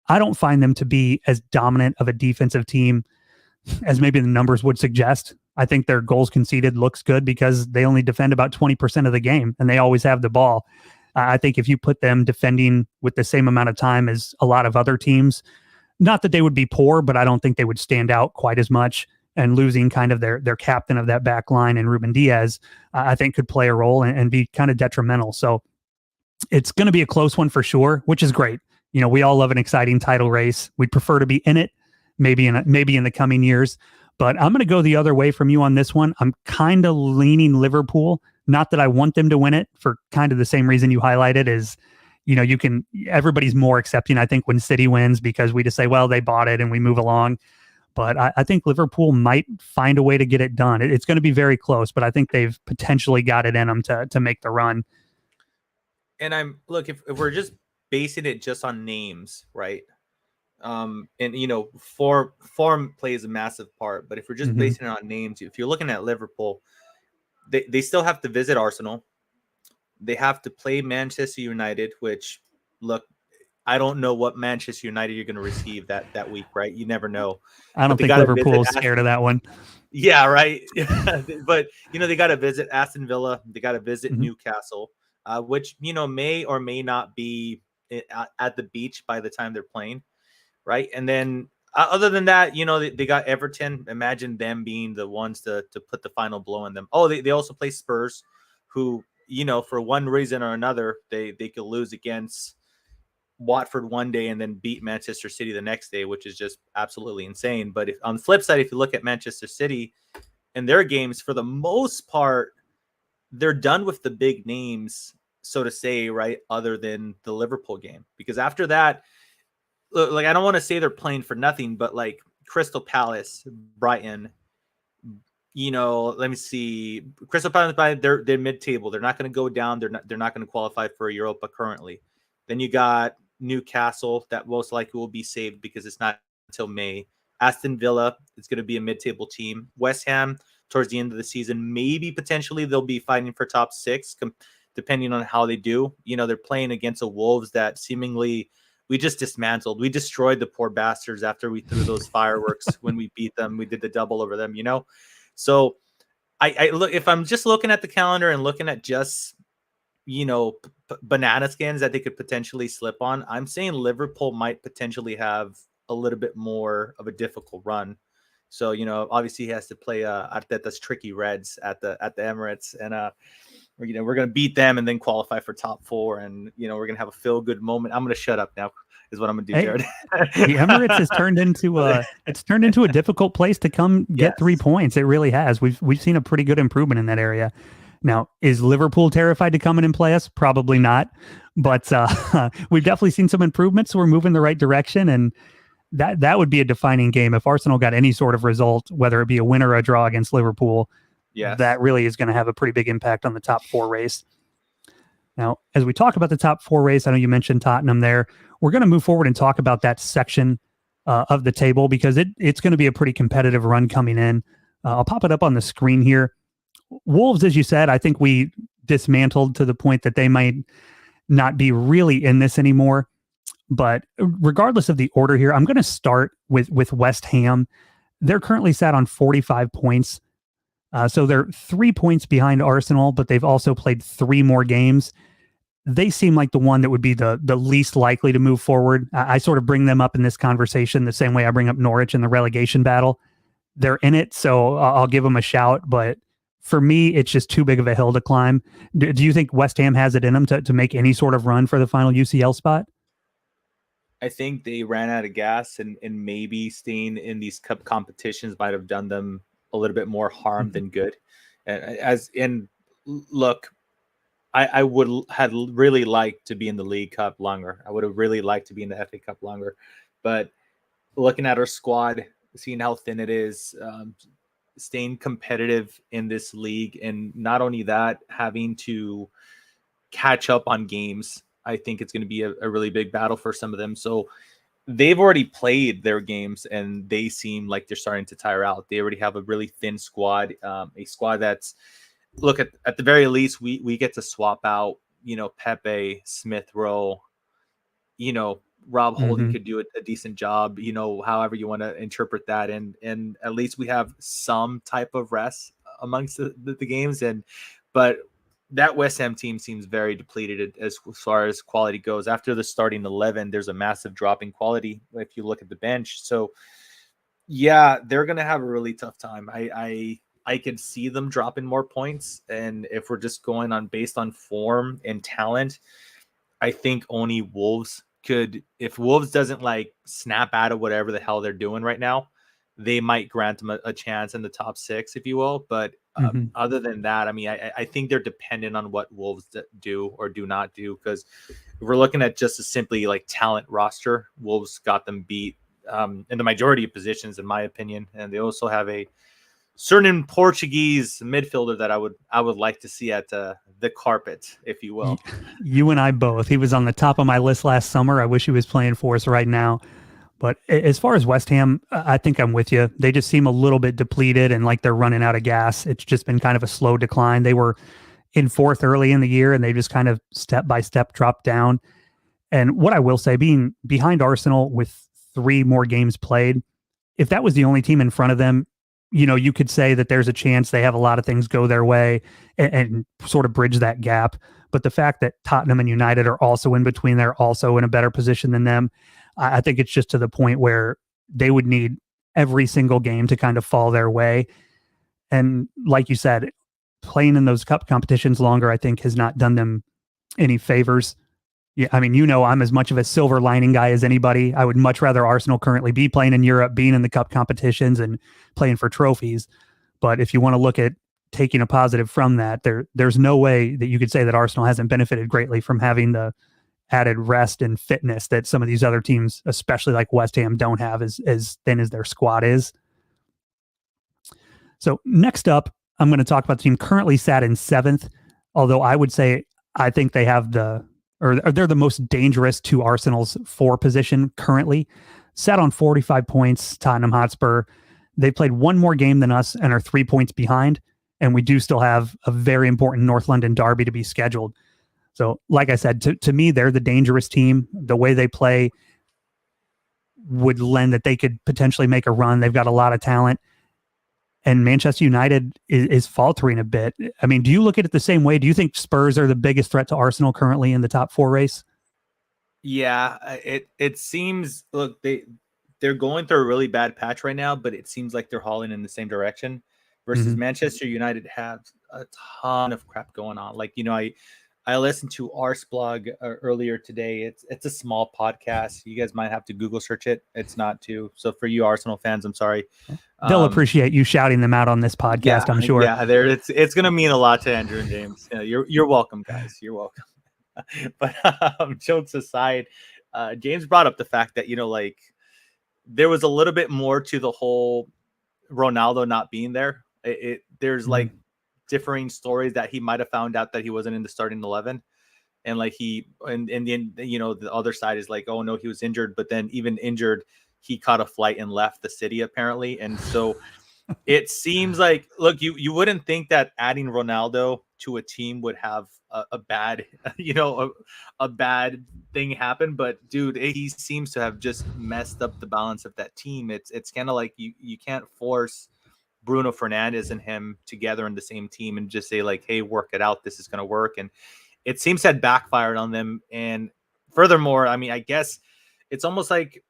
I don't find them to be as dominant of a defensive team as maybe the numbers would suggest. I think their goals conceded looks good because they only defend about 20% of the game, and they always have the ball. I think if you put them defending with the same amount of time as a lot of other teams, not that they would be poor, but I don't think they would stand out quite as much. And losing kind of their captain of that back line and Ruben Diaz, I think could play a role and be kind of detrimental. So it's going to be a close one for sure, which is great. We all love an exciting title race. We'd prefer to be in it, maybe in the coming years. But I'm going to go the other way from you on this one. I'm kind of leaning Liverpool. Not that I want them to win it for kind of the same reason you highlighted is, everybody's more accepting, I think, when City wins because we just say, well, they bought it and we move along. But I think Liverpool might find a way to get it done. It's going to be very close, but I think they've potentially got it in them to make the run. And if we're just basing it just on names, right? And form plays a massive part. But if we're just basing it on names, if you're looking at Liverpool, they still have to visit Arsenal. They have to play Manchester United, which, look, I don't know what Manchester United you're going to receive that week, right? You never know. I don't think Liverpool is scared of that one. Yeah, right. But, they got to visit Aston Villa. They got to visit Newcastle, which, may or may not be at the beach by the time they're playing, right? And then other than that, they got Everton. Imagine them being the ones to put the final blow on them. Oh, they also play Spurs, who, for one reason or another, they could lose against Watford one day and then beat Manchester City the next day, which is just absolutely insane. But on the flip side, if you look at Manchester City and their games, for the most part, they're done with the big names, so to say, right? Other than the Liverpool game, because after that, like, I don't want to say they're playing for nothing, but like Crystal Palace, Brighton, let me see, Crystal Palace, they're mid-table. They're not going to go down. They're not going to qualify for Europa currently. Then you got Newcastle that most likely will be saved because it's not until May. Aston Villa is going to be a mid-table team. West Ham towards the end of the season, maybe potentially they'll be fighting for top 6, depending on how they do. They're playing against a Wolves that seemingly we just dismantled. We destroyed the poor bastards after we threw those fireworks when we beat them. We did the double over them, So I look, if I'm just looking at the calendar and looking at just banana skins that they could potentially slip on, I'm saying Liverpool might potentially have a little bit more of a difficult run. So, obviously he has to play Arteta's tricky Reds at the Emirates, and we're going to beat them and then qualify for top 4, and we're going to have a feel good moment. I'm going to shut up now is what I'm going to do, Jaredy. The Emirates has turned into a difficult place to come get 3 points. It really has. We've seen a pretty good improvement in that area. Now, is Liverpool terrified to come in and play us? Probably not. But we've definitely seen some improvements. So we're moving the right direction. And that would be a defining game. If Arsenal got any sort of result, whether it be a win or a draw against Liverpool, that really is going to have a pretty big impact on the top 4 race. Now, as we talk about the top 4 race, I know you mentioned Tottenham there. We're going to move forward and talk about that section of the table because it's going to be a pretty competitive run coming in. I'll pop it up on the screen here. Wolves, as you said, I think we dismantled to the point that they might not be really in this anymore. But regardless of the order here, I'm going to start with West Ham. They're currently sat on 45 points. So they're 3 points behind Arsenal, but they've also played 3 more games. They seem like the one that would be the least likely to move forward. I sort of bring them up in this conversation the same way I bring up Norwich in the relegation battle. They're in it, so I'll give them a shout, but for me, it's just too big of a hill to climb. Do you think West Ham has it in them to make any sort of run for the final UCL spot? I think they ran out of gas, and maybe staying in these cup competitions might have done them a little bit more harm than good. Look, I would have really liked to be in the League Cup longer. I would have really liked to be in the FA Cup longer. But looking at our squad, seeing how thin it is, staying competitive in this league, and not only that, having to catch up on games, I think it's going to be a really big battle for some of them. So they've already played their games and they seem like they're starting to tire out. They already have a really thin squad, a squad that's, look, at the very least, we get to swap out, Pepe, Smith Rowe, Rob Holding could do a decent job, however you want to interpret that. And at least we have some type of rest amongst the games. But that West Ham team seems very depleted as far as quality goes. After the starting 11, there's a massive drop in quality if you look at the bench. So, yeah, they're going to have a really tough time. I could see them dropping more points. And if we're just going on based on form and talent, I think only Wolves could, if Wolves doesn't like snap out of whatever the hell they're doing right now, they might grant them a chance in the top 6, if you will. But other than that, I mean, I think they're dependent on what Wolves do or do not do. Because if we're looking at just a simply like talent roster, Wolves got them beat in the majority of positions, in my opinion. And they also have a certain Portuguese midfielder that I would like to see at the carpet, if you will. You and I both. He was on the top of my list last summer. I wish he was playing for us right now. But as far as West Ham, I think I'm with you. They just seem a little bit depleted and like they're running out of gas. It's just been kind of a slow decline. They were in 4th early in the year, and they just kind of step by step dropped down. And what I will say, being behind Arsenal with 3 more games played, if that was the only team in front of them, you know, you could say that there's a chance they have a lot of things go their way and sort of bridge that gap. But the fact that Tottenham and United are also in between, they're also in a better position than them. I think it's just to the point where they would need every single game to kind of fall their way. And like you said, playing in those cup competitions longer, I think, has not done them any favors. Yeah, I mean, you know, I'm as much of a silver lining guy as anybody. I would much rather Arsenal currently be playing in Europe, being in the cup competitions and playing for trophies. But if you want to look at taking a positive from that, there's no way that you could say that Arsenal hasn't benefited greatly from having the added rest and fitness that some of these other teams, especially like West Ham, don't have as thin as their squad is. So next up, I'm going to talk about the team currently sat in 7th, although I would say I think they have they're the most dangerous to Arsenal's 4 position currently. Sat on 45 points, Tottenham Hotspur. They played 1 more game than us and are 3 points behind. And we do still have a very important North London derby to be scheduled. So, like I said, to me, they're the dangerous team. The way they play would lend that they could potentially make a run. They've got a lot of talent. And Manchester United is faltering a bit. I mean, do you look at it the same way? Do you think Spurs are the biggest threat to Arsenal currently in the top 4 race? Yeah, it seems, look, they're going through a really bad patch right now, but it seems like they're hauling in the same direction versus Manchester United have a ton of crap going on. Like, you know, I listened to Ars blog earlier today. It's a small podcast. You guys might have to Google search it. It's not too. So for you Arsenal fans, I'm sorry. They'll appreciate you shouting them out on this podcast, I'm sure. Yeah, it's going to mean a lot to Andrew and James. You're welcome, guys. You're welcome. But jokes aside, James brought up the fact that, you know, like there was a little bit more to the whole Ronaldo not being there. There's like differing stories that he might have found out that he wasn't in the starting 11, and like and then, you know, the other side is like, oh no, he was injured, but then even injured, he caught a flight and left the city apparently. And so it seems like, look, you wouldn't think that adding Ronaldo to a team would have a bad, you know, a bad thing happen, but dude, he seems to have just messed up the balance of that team. It's kind of like you can't force Bruno Fernandez and him together in the same team and just say like, hey, work it out, this is going to work. And it seems to have backfired on them. And furthermore, I mean, I guess it's almost like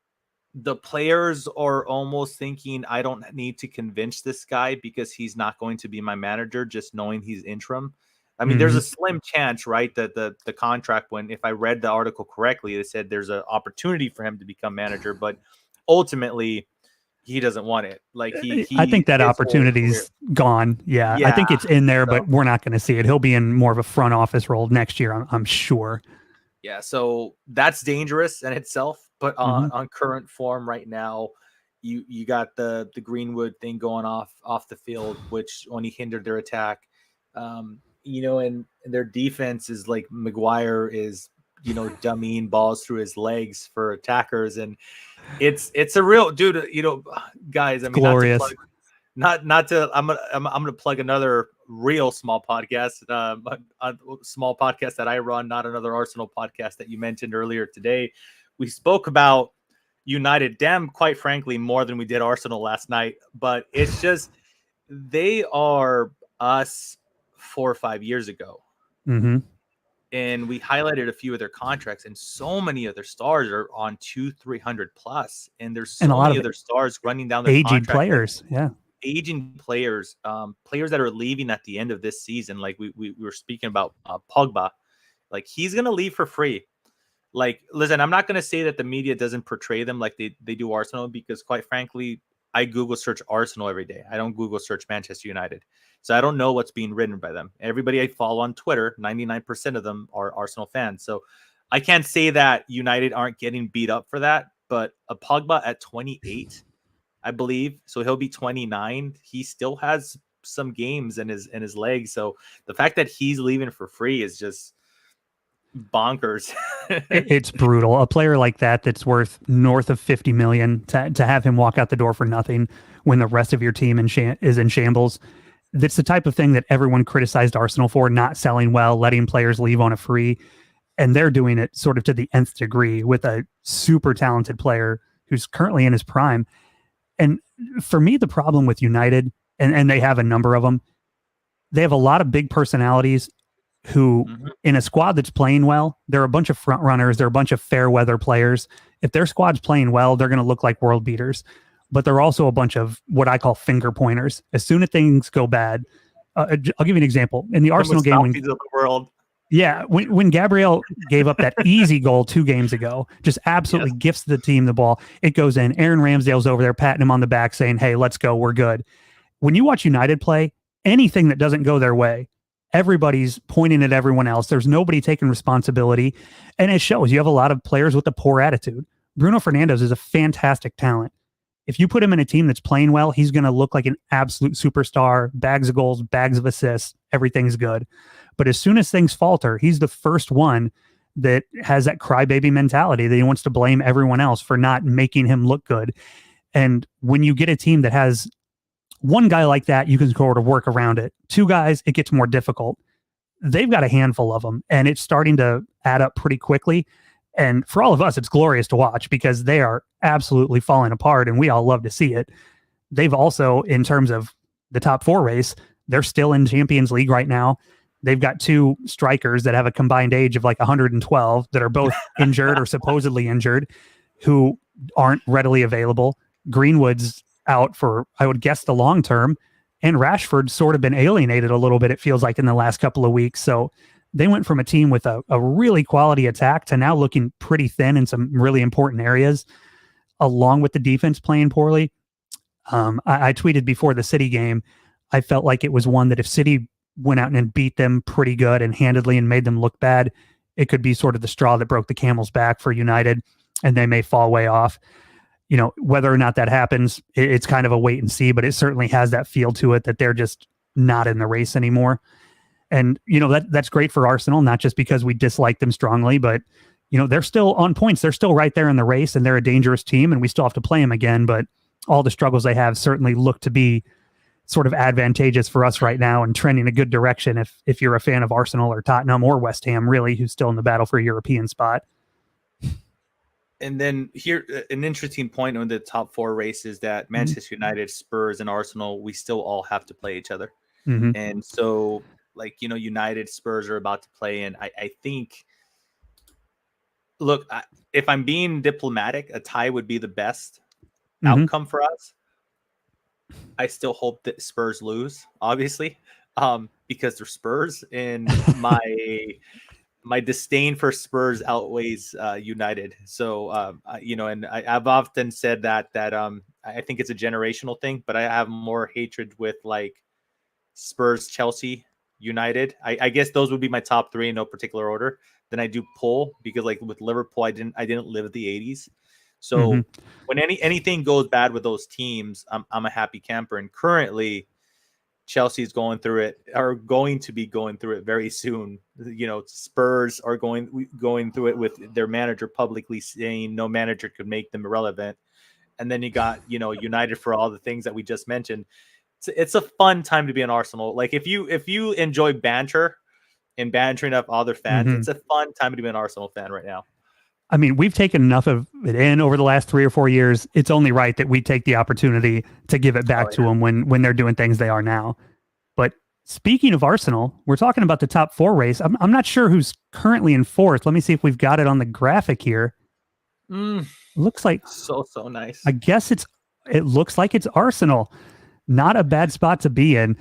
the players are almost thinking, I don't need to convince this guy because he's not going to be my manager, just knowing he's interim. I mean, there's a slim chance, right, that the contract, when, if I read the article correctly, they said there's an opportunity for him to become manager, but ultimately he doesn't want it. Like I think that opportunity's gone. Yeah, I think it's in there, but we're not going to see it. He'll be in more of a front office role next year, I'm sure. Yeah, so that's dangerous in itself. But on current form right now, you got the Greenwood thing going off the field, which only hindered their attack. You know, and their defense is like Maguire is, you know, dummying balls through his legs for attackers, and it's a real dude. You know, guys, I mean, glorious. I'm gonna plug another real small podcast, a small podcast that I run, not another Arsenal podcast that you mentioned earlier today. We spoke about United, quite frankly, more than we did Arsenal last night. But it's just, they are us 4 or 5 years ago. Mm-hmm. And we highlighted a few of their contracts, and so many of their stars are on 200-300 plus, and there's so many of their stars running down their aging contract, players, aging players, players that are leaving at the end of this season. Like we were speaking about Pogba, like he's gonna leave for free. Like, listen, I'm not gonna say that the media doesn't portray them like they do Arsenal, because quite frankly, I Google search Arsenal every day. I don't Google search Manchester United. So I don't know what's being written by them. Everybody I follow on Twitter, 99% of them are Arsenal fans. So I can't say that United aren't getting beat up for that, but a Pogba at 28, I believe, so he'll be 29. He still has some games in his legs. So the fact that he's leaving for free is just bonkers. It's brutal. A player like that's worth north of 50 million to have him walk out the door for nothing when the rest of your team is in shambles. That's the type of thing that everyone criticized Arsenal for, not selling well, letting players leave on a free. And they're doing it sort of to the nth degree with a super talented player who's currently in his prime. And for me, the problem with United, and they have a number of them, they have a lot of big personalities who, in a squad that's playing well, they're a bunch of front runners, they're a bunch of fair weather players. If their squad's playing well, they're going to look like world beaters. But they're also a bunch of what I call finger pointers. As soon as things go bad, I'll give you an example. In the Arsenal game, when Gabriel gave up that easy goal 2 games ago, just absolutely gifts the team the ball, it goes in. Aaron Ramsdale's over there patting him on the back saying, hey, let's go, we're good. When you watch United play, anything that doesn't go their way, everybody's pointing at everyone else. There's nobody taking responsibility. And it shows. You have a lot of players with a poor attitude. Bruno Fernandez is a fantastic talent. If you put him in a team that's playing well, he's going to look like an absolute superstar, bags of goals, bags of assists, everything's good. But as soon as things falter, he's the first one that has that crybaby mentality that he wants to blame everyone else for not making him look good. And when you get a team that has one guy like that, you can sort of work around it. 2 guys, it gets more difficult. They've got a handful of them, and it's starting to add up pretty quickly. And for all of us, it's glorious to watch because they are absolutely falling apart, and we all love to see it. They've also, in terms of the top 4 race, they're still in Champions League right now. They've got 2 strikers that have a combined age of like 112 that are both injured or supposedly injured, who aren't readily available. Greenwood's out for, I would guess, the long term, and Rashford's sort of been alienated a little bit, it feels like, in the last couple of weeks. So they went from a team with a really quality attack to now looking pretty thin in some really important areas, along with the defense playing poorly. I tweeted before the City game, I felt like it was one that if City went out and beat them pretty good and handedly and made them look bad, it could be sort of the straw that broke the camel's back for United, and they may fall way off. You know, whether or not that happens, it's kind of a wait and see, but it certainly has that feel to it that they're just not in the race anymore. And, you know, that's great for Arsenal, not just because we dislike them strongly, but, you know, they're still on points. They're still right there in the race, and they're a dangerous team, and we still have to play them again. But all the struggles they have certainly look to be sort of advantageous for us right now and trending a good direction if you're a fan of Arsenal or Tottenham or West Ham, really, who's still in the battle for a European spot. And then here, an interesting point on the top 4 races that Manchester United, Spurs, and Arsenal, we still all have to play each other. And so, like, you know, United, Spurs are about to play, and I think, look, if I'm being diplomatic, a tie would be the best outcome for us. I still hope that Spurs lose, obviously, because they're Spurs, and my disdain for Spurs outweighs United. So, you know, and I've often said that I think it's a generational thing, but I have more hatred with like Spurs, Chelsea, United. I guess those would be my top 3 in no particular order. Then I do pull because, like, with Liverpool, I didn't live the 80s. So when anything goes bad with those teams, I'm a happy camper. And currently, Chelsea's going through it, are going to be going through it very soon. You know, Spurs are going through it with their manager publicly saying no manager could make them irrelevant. And then you got, you know, United for all the things that we just mentioned. It's a fun time to be an Arsenal. Like, if you enjoy banter and bantering up other fans, it's a fun time to be an Arsenal fan right now. I mean, we've taken enough of it in over the last 3 or 4 years. It's only right that we take the opportunity to give it back to them when they're doing things they are now. But Speaking of Arsenal, we're talking about the top 4 race. I'm not sure who's currently in 4th. Let me see if we've got it on the graphic here. Looks like so nice. I guess it looks like it's Arsenal. Not a bad spot to be in.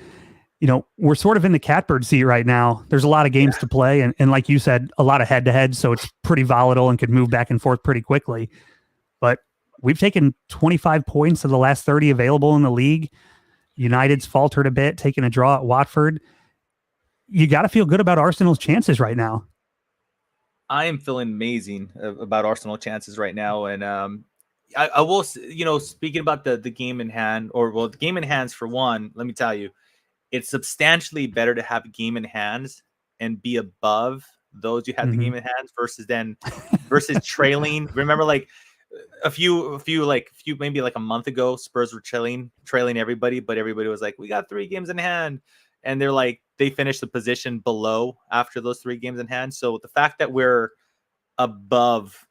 We're sort of in the catbird seat right now. There's a lot of games to play, and like you said, a lot of head-to-head, so it's pretty volatile and could move back and forth pretty quickly. But we've taken 25 points of the last 30 available in the league. United's faltered a bit, taking a draw at Watford. You got to feel good about Arsenal's chances right now. I am feeling amazing about Arsenal chances right now. And I will, speaking about the game in hand, the game in hands for one, let me tell you, it's substantially better to have a game in hands and be above those you had the game in hands versus trailing. Remember, like a few maybe like a month ago, Spurs were trailing everybody, but everybody was like, we got 3 games in hand. And they're like, they finished the position below after those 3 games in hand. So the fact that we're above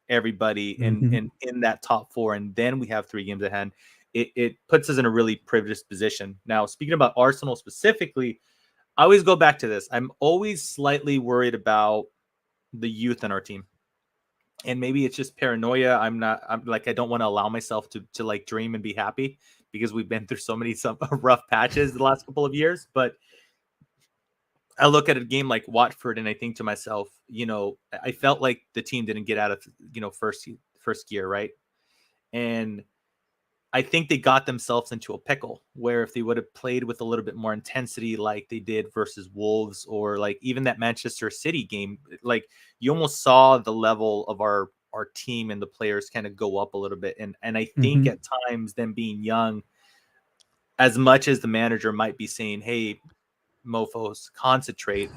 everybody in that top 4, and then we have 3 games in hand, it puts us in a really privileged position. Now, speaking about Arsenal specifically, I always go back to this. I'm always slightly worried about the youth in our team. And maybe it's just paranoia. I don't want to allow myself to like dream and be happy, because we've been through some rough patches the last couple of years. But I look at a game like Watford and I think to myself, I felt like the team didn't get out of, first gear, right? And I think they got themselves into a pickle where if they would have played with a little bit more intensity like they did versus Wolves, or like even that Manchester City game, like you almost saw the level of our team and the players kind of go up a little bit. And I think at times, them being young, as much as the manager might be saying, hey, mofos, concentrate,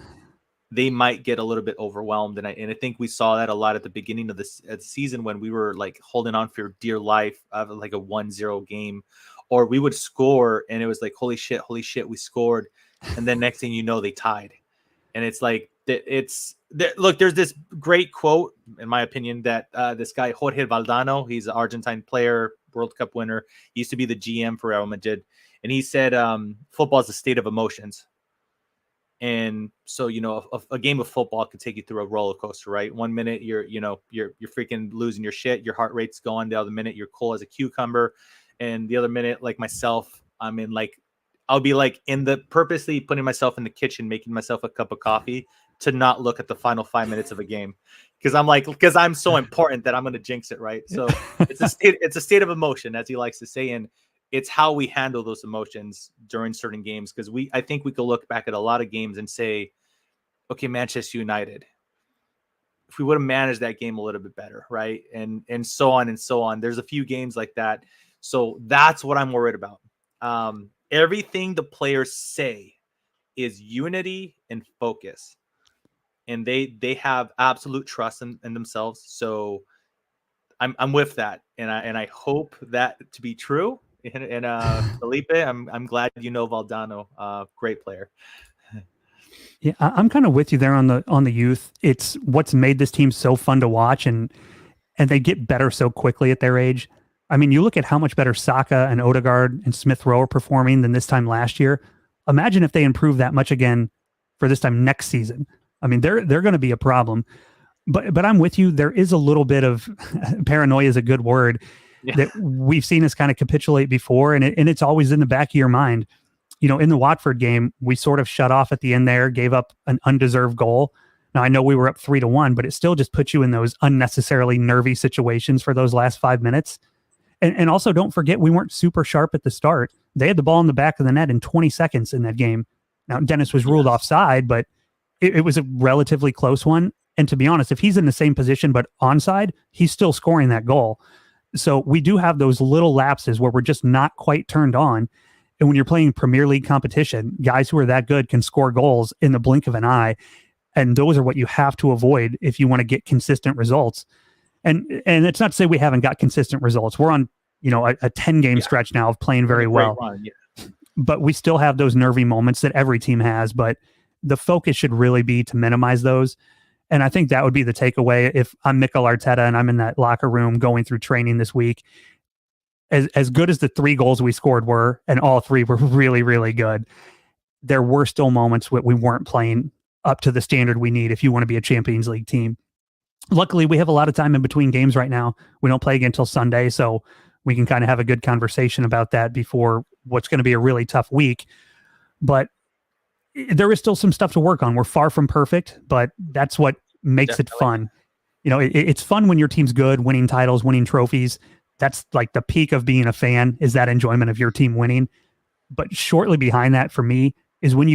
they might get a little bit overwhelmed. And I think we saw that a lot at the beginning of the season when we were like holding on for dear life of like a 1-0 game, or we would score and it was like, holy shit, we scored. And then next thing you know, they tied. And it's like, look, there's this great quote, in my opinion, that this guy, Jorge Valdano, he's an Argentine player, World Cup winner. He used to be the GM for Real Madrid. And he said, football is a state of emotions. And so, a game of football could take you through a roller coaster, right? 1 minute you're freaking losing your shit. Your heart rate's going. The other minute you're cool as a cucumber. And the other minute, like myself, I'm in like, I'll be like purposely putting myself in the kitchen, making myself a cup of coffee to not look at the final 5 minutes of a game. Because I'm so important that I'm going to jinx it, right? So it's a state of emotion, as he likes to say. And it's how we handle those emotions during certain games. Because I think we could look back at a lot of games and say, okay, Manchester United, if we would have managed that game a little bit better, right? And so on and so on. There's a few games like that. So that's what I'm worried about. Everything the players say is unity and focus. And they have absolute trust in themselves. So I'm with that. And I hope that to be true. And Felipe, I'm glad Valdano, great player. Yeah, I'm kind of with you there on the youth. It's what's made this team so fun to watch, and they get better so quickly at their age. I mean, you look at how much better Saka and Odegaard and Smith Rowe are performing than this time last year. Imagine if they improve that much again for this time next season. I mean, they're going to be a problem. But I'm with you. There is a little bit of paranoia is a good word. Yeah. That we've seen us kind of capitulate before, and it's always in the back of your mind. In the Watford game, we sort of shut off at the end there, gave up an undeserved goal. Now, I know we were up 3-1, but it still just puts you in those unnecessarily nervy situations for those last 5 minutes. And also, don't forget, we weren't super sharp at the start. They had the ball in the back of the net in 20 seconds in that game. Now, Dennis was ruled offside, but it was a relatively close one. And to be honest, if he's in the same position but onside, he's still scoring that goal. So we do have those little lapses where we're just not quite turned on. And when you're playing Premier League competition, guys who are that good can score goals in the blink of an eye. And those are what you have to avoid if you want to get consistent results. And it's not to say we haven't got consistent results. We're on, a 10-game stretch now of playing very well. Run, yeah. But we still have those nervy moments that every team has. But the focus should really be to minimize those. And I think that would be the takeaway if I'm Mikel Arteta and I'm in that locker room going through training this week. As good as the 3 goals we scored were, and all 3 were really, really good, there were still moments where we weren't playing up to the standard we need if you want to be a Champions League team. Luckily, we have a lot of time in between games right now. We don't play again until Sunday, so we can kind of have a good conversation about that before what's going to be a really tough week. But there is still some stuff to work on. We're far from perfect, but that's what makes it fun. You know, it's fun when your team's good, winning titles, winning trophies. That's like the peak of being a fan, is that enjoyment of your team winning. But shortly behind that for me is when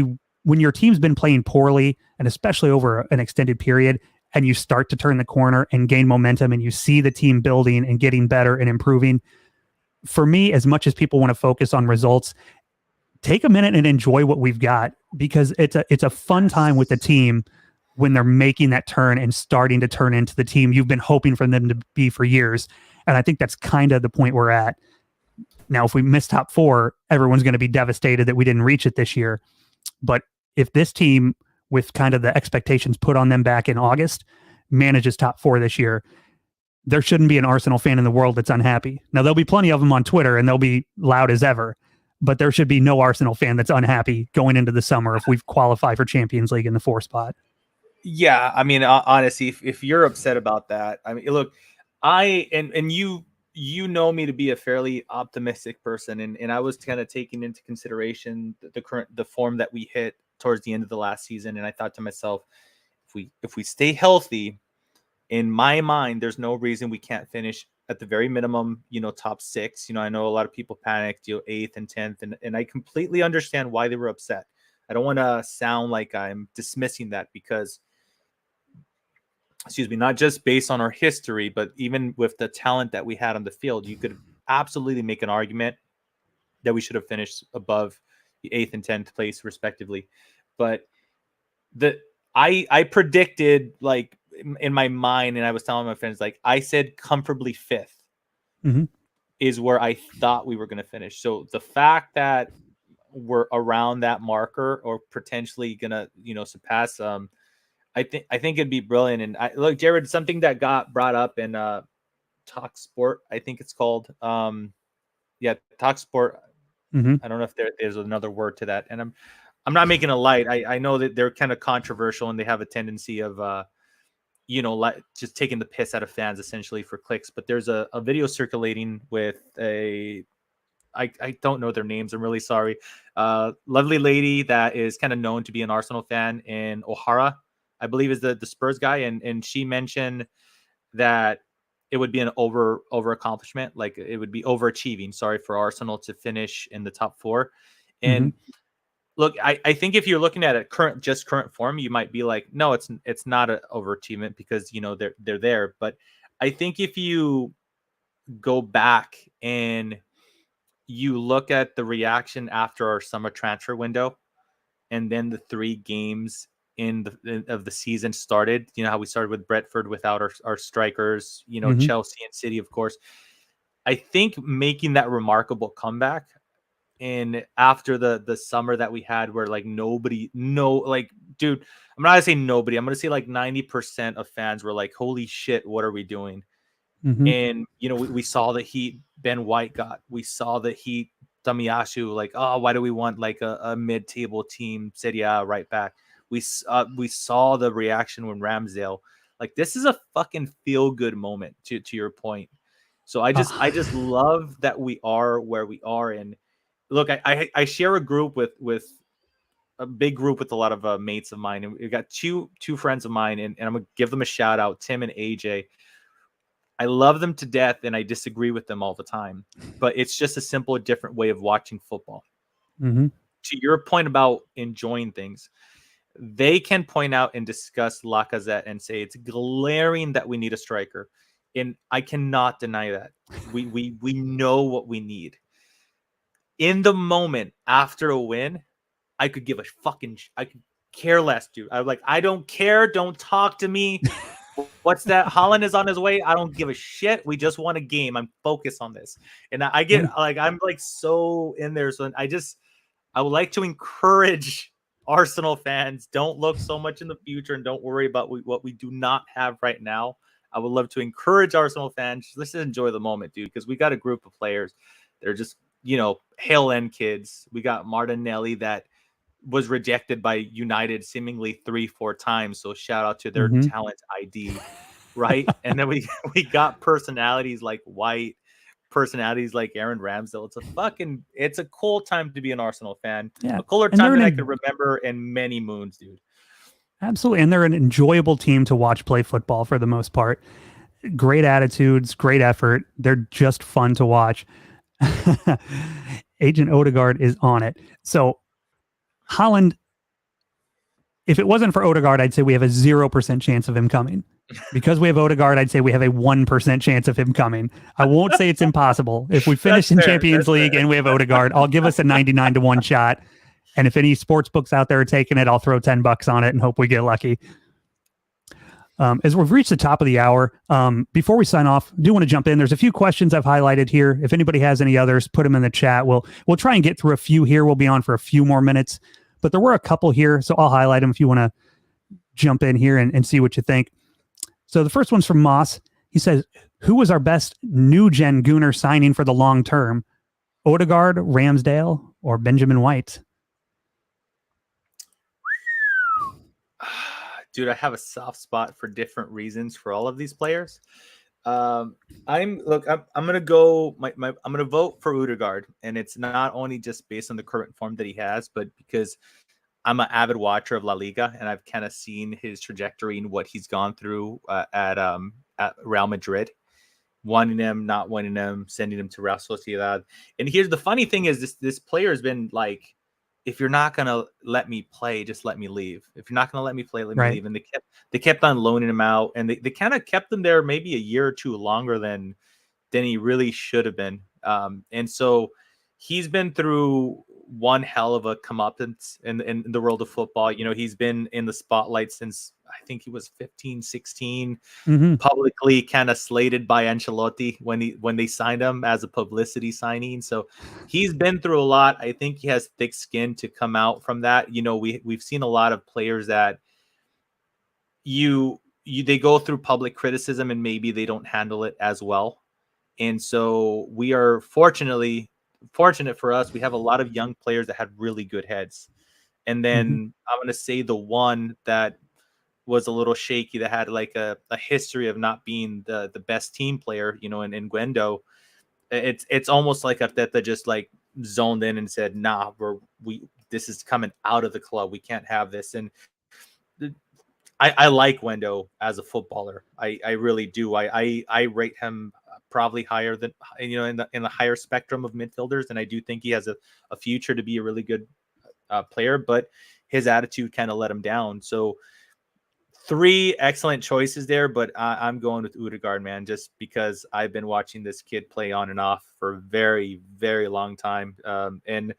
your team's been playing poorly, and especially over an extended period, and you start to turn the corner and gain momentum, and you see the team building and getting better and improving. For me, as much as people want to focus on results, take a minute and enjoy what we've got, because it's a fun time with the team when they're making that turn and starting to turn into the team you've been hoping for them to be for years. And I think that's kind of the point we're at. Now, if we miss top 4, everyone's going to be devastated that we didn't reach it this year. But if this team, with kind of the expectations put on them back in August, manages top 4 this year, there shouldn't be an Arsenal fan in the world that's unhappy. Now, there'll be plenty of them on Twitter, and they'll be loud as ever, but there should be no Arsenal fan that's unhappy going into the summer if we've qualified for Champions League in the 4 spot. Yeah, I mean, honestly, if you're upset about that, I mean, look, and you know me to be a fairly optimistic person, and I was kind of taking into consideration the form that we hit towards the end of the last season, and I thought to myself, if we stay healthy, in my mind, there's no reason we can't finish at the very minimum, top 6. I know a lot of people panicked, 8th and 10th, and I completely understand why they were upset. I don't want to sound like I'm dismissing that, because, not just based on our history, but even with the talent that we had on the field, you could absolutely make an argument that we should have finished above the 8th and 10th place respectively. But I predicted, like, in my mind, and I was telling my friends, like, I said comfortably 5th is where I thought we were going to finish. So the fact that we're around that marker, or potentially gonna surpass I think it'd be brilliant. And look, Jared, something that got brought up in Talk Sport, I think it's called. Talk Sport. I don't know if there's another word to that. And I'm not making a light. I know that they're kind of controversial, and they have a tendency of just taking the piss out of fans essentially for clicks. But there's a video circulating with I don't know their names. I'm really sorry. Lovely lady that is kind of known to be an Arsenal fan in O'Hara, I believe, is the Spurs guy. And she mentioned that it would be an over accomplishment. Like, it would be overachieving, for Arsenal to finish in the top 4. And look, I think if you're looking at it current form, you might be like, no, it's not an overachievement, because, they're there. But I think if you go back and you look at the reaction after our summer transfer window, and then the 3 games of the season started, how we started with Brentford without our strikers, Chelsea and City, of course. I think making that remarkable comeback, and after the summer that we had, where, like, dude, I'm not gonna say nobody, I'm gonna say like 90% of fans were like, holy shit, what are we doing? And we saw the heat Ben White got. We saw the heat Damiashu, like, oh, why do we want like a mid-table team Serie A right back? We saw the reaction when Ramsdale. Like, this is a fucking feel-good moment, to your point. So I just love that we are where we are. And look, I share a group with a big group with a lot of mates of mine, and we've got two friends of mine, and I'm gonna give them a shout out, Tim and AJ. I love them to death, and I disagree with them all the time, but it's just a simple, different way of watching football. To your point about enjoying things, they can point out and discuss Lacazette and say it's glaring that we need a striker, and I cannot deny that. We know what we need. In the moment after a win, I could I could care less, dude. I'm like, I don't care. Don't talk to me. What's that? Haaland is on his way. I don't give a shit. We just won a game. I'm focused on this. And I get like, I'm like so in there. So I would like to encourage Arsenal fans, don't look so much in the future and don't worry about what we do not have right now. I would love to encourage Arsenal fans. Let's just enjoy the moment, dude, because we got a group of players. They're just, hale end kids. We got Martinelli that was rejected by United seemingly 3-4 times. So shout out to their Mhm. talent ID, right? And then we got personalities like White, personalities like Aaron Ramsdale. It's a cool time to be an Arsenal fan. Yeah. A cooler And time they're than I an could remember in many moons, dude. absolutely, and they're an enjoyable team to watch play football for the most part. Great attitudes, great effort. They're just fun to watch. Agent Odegaard is on it. So Holland, if it wasn't for Odegaard, I'd say we have a 0% chance of him coming. Because we have Odegaard, I'd say we have a 1% chance of him coming. I won't say it's impossible. If we finish in Champions League and we have Odegaard, I'll give us a 99-1 shot. And if any sports books out there are taking it, I'll throw $10 on it and hope we get lucky. As we've reached the top of the hour, before we sign off, I do want to jump in. There's a few questions I've highlighted here. If anybody has any others, put them in the chat. We'll try and get through a few here. We'll be on for a few more minutes, but there were a couple here, so I'll highlight them if you want to jump in here and see what you think. So the first one's from Moss. He says, who was our best new-gen Gooner signing for the long term? Odegaard, Ramsdale, or Benjamin White? Dude, I have a soft spot for different reasons for all of these players. I'm gonna go. I'm gonna vote for Odegaard, and it's not only just based on the current form that he has, but because I'm an avid watcher of La Liga, and I've kind of seen his trajectory and what he's gone through at Real Madrid, wanting him, not wanting him, sending him to Real Sociedad. And here's the funny thing: is this player has been like, if you're not gonna let me play, just let me leave. If you're not gonna let me play, let me leave. And they kept on loaning him out, and they kind of kept him there maybe a year or two longer than he really should have been. And so he's been through one hell of a comeuppance in the world of football. You know, he's been in the spotlight since I think he was 15, 16, publicly kind of slated by Ancelotti when they signed him as a publicity signing. So he's been through a lot. I think he has thick skin to come out from that. You know, we've seen a lot of players that they go through public criticism and maybe they don't handle it as well. And so we are fortunate for us, we have a lot of young players that had really good heads. And then I'm going to say the one that was a little shaky, that had like a history of not being the best team player, you know, in Guendo. It's almost like that just like zoned in and said, nah, this is coming out of the club. We can't have this. And I like Guendo as a footballer. I really do. I rate him probably higher than, you know, in the higher spectrum of midfielders. And I do think he has a future to be a really good player, but his attitude kind of let him down. So 3 excellent choices there, but I'm going with Odegaard, man, just because I've been watching this kid play on and off for a very, very long time. And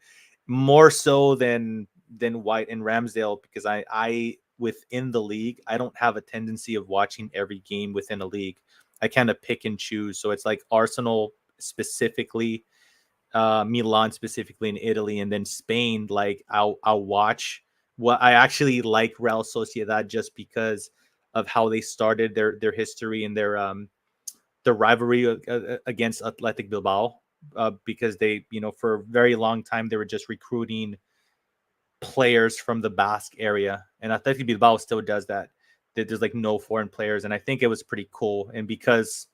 more so than White and Ramsdale, because I within the league, I don't have a tendency of watching every game within a league. I kind of pick and choose. So it's like Arsenal specifically, Milan specifically in Italy, and then Spain. Like I'll watch what I actually like Real Sociedad just because of how they started their history and their rivalry against Athletic Bilbao, because they, you know, for a very long time they were just recruiting players from the Basque area, and Athletic Bilbao still does that. There's like no foreign players, and I think it was pretty cool. And because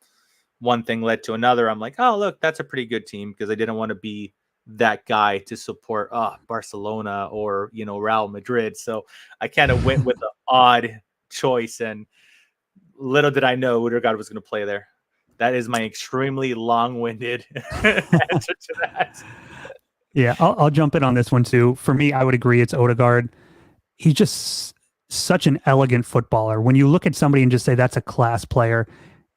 one thing led to another, I'm like, oh look, that's a pretty good team, because I didn't want to be that guy to support Barcelona or, you know, Real Madrid. So I kind of went with an odd choice, and little did I know Odegaard was going to play there. That is my extremely long-winded answer to that. Yeah, I'll jump in on this one too. For me, I would agree it's Odegaard. He's just such an elegant footballer. When you look at somebody and just say that's a class player,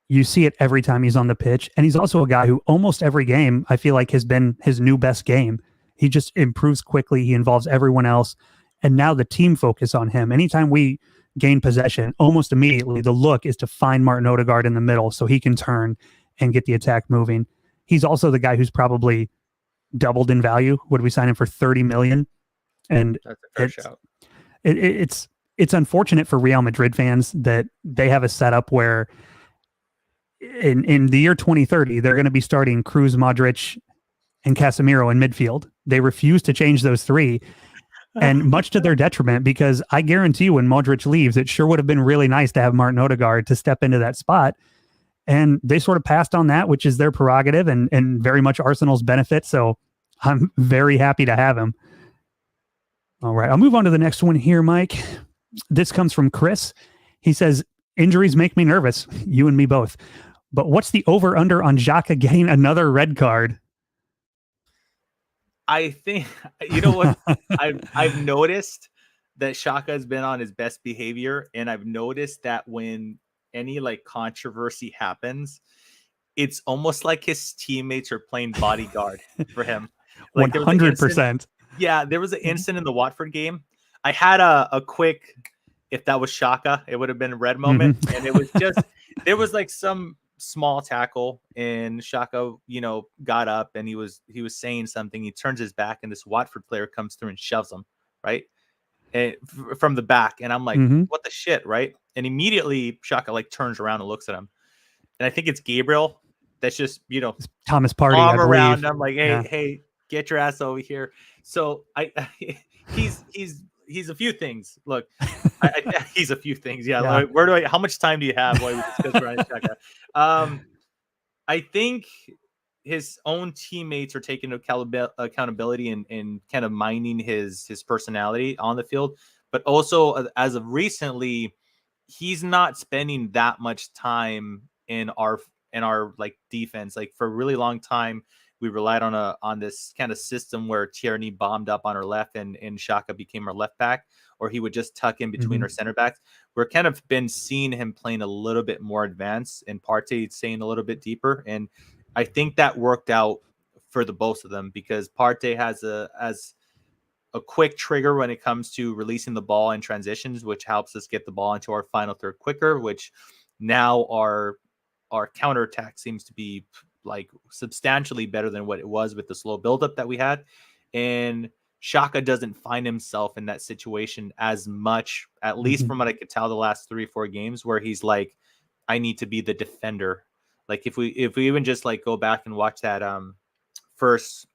you see it every time he's on the pitch. And he's also a guy who almost every game, I feel like, has been his new best game. He just improves quickly. He involves everyone else. And now the team focus on him. Anytime we gain possession, almost immediately, the look is to find Martin Odegaard in the middle so he can turn and get the attack moving. He's also the guy who's probably doubled in value. Would we sign him for 30 million? And that's a fair shout. It's unfortunate for Real Madrid fans that they have a setup where in the year 2030, they're going to be starting Cruz, Modric, and Casemiro in midfield. They refuse to change those 3. And much to their detriment, because I guarantee you when Modric leaves, it sure would have been really nice to have Martin Odegaard to step into that spot. And they sort of passed on that, which is their prerogative and very much Arsenal's benefit. So I'm very happy to have him. All right, I'll move on to the next one here, Mike. This comes from Chris. He says, injuries make me nervous. You and me both. But what's the over-under on Xhaka getting another red card? I think, you know what? I've noticed that Xhaka has been on his best behavior, and I've noticed that when any like controversy happens, it's almost like his teammates are playing bodyguard for him. Like 100%. Yeah, there was an instant in the Watford game. I had a quick, if that was Xhaka, it would have been a red moment, and it was just there was like some small tackle, and Xhaka, got up and he was saying something. He turns his back, and this Watford player comes through and shoves him right from the back, and I'm like, what the shit, right? And immediately Xhaka like turns around and looks at him, and I think it's Gabriel that's just Thomas Partey arm around him like, hey, get your ass over here. So he's a few things. Look, he's a few things. Yeah. Like, how much time do you have while we discuss Ryan Xhaka? I think his own teammates are taking accountability and kind of mining his personality on the field, but also as of recently, he's not spending that much time in our like defense. Like for a really long time, we relied on this kind of system where Tierney bombed up on our left and Xhaka became our left back, or he would just tuck in between our center backs. We're kind of been seeing him playing a little bit more advanced and Partey staying a little bit deeper. And I think that worked out for the both of them because Partey has a quick trigger when it comes to releasing the ball in transitions, which helps us get the ball into our final third quicker, which now our counterattack seems to be like substantially better than what it was with the slow buildup that we had. And Xhaka doesn't find himself in that situation as much, at least from what I could tell the last 3 or 4 games, where he's like, I need to be the defender. Like if we even just like go back and watch that first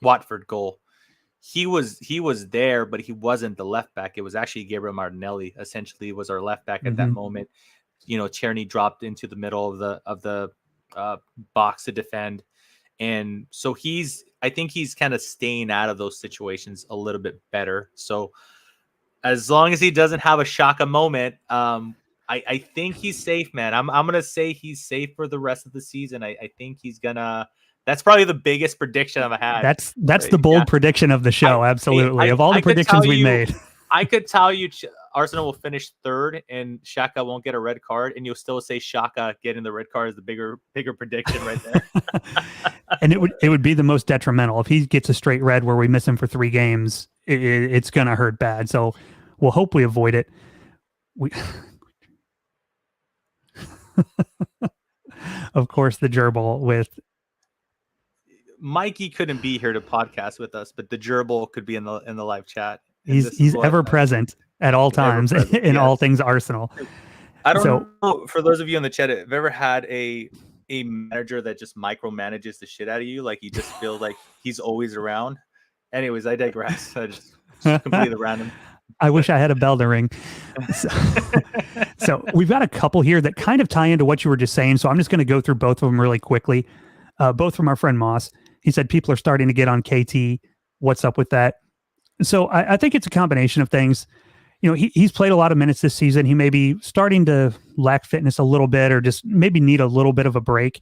Watford goal, he was there, but he wasn't the left back. It was actually Gabriel Martinelli essentially was our left back at that moment. Tierney dropped into the middle of the box to defend. And so I think he's kind of staying out of those situations a little bit better. So as long as he doesn't have a Xhaka moment, I think he's safe, man. I'm going to say he's safe for the rest of the season. I think he's going to, that's probably the biggest prediction I've had. That's right? The bold prediction of the show. Absolutely. Of all the predictions we made. I could tell you Arsenal will finish 3rd and Xhaka won't get a red card, and you'll still say Xhaka getting the red card is the bigger prediction right there. And it would be the most detrimental if he gets a straight red where we miss him for 3 games. It's going to hurt bad. So we'll hope we avoid it. Of course, the gerbil with Mikey couldn't be here to podcast with us, but the gerbil could be in the live chat. He's ever present at all times in all things Arsenal. I don't know, for those of you in the chat, have you ever had a manager that just micromanages the shit out of you? Like you just feel like he's always around. Anyways, I digress. I just completely random. I wish I had a bell to ring. So we've got a couple here that kind of tie into what you were just saying. So I'm just going to go through both of them really quickly. Both from our friend Moss. He said people are starting to get on KT. What's up with that? So I think it's a combination of things. He's played a lot of minutes this season. He may be starting to lack fitness a little bit or just maybe need a little bit of a break.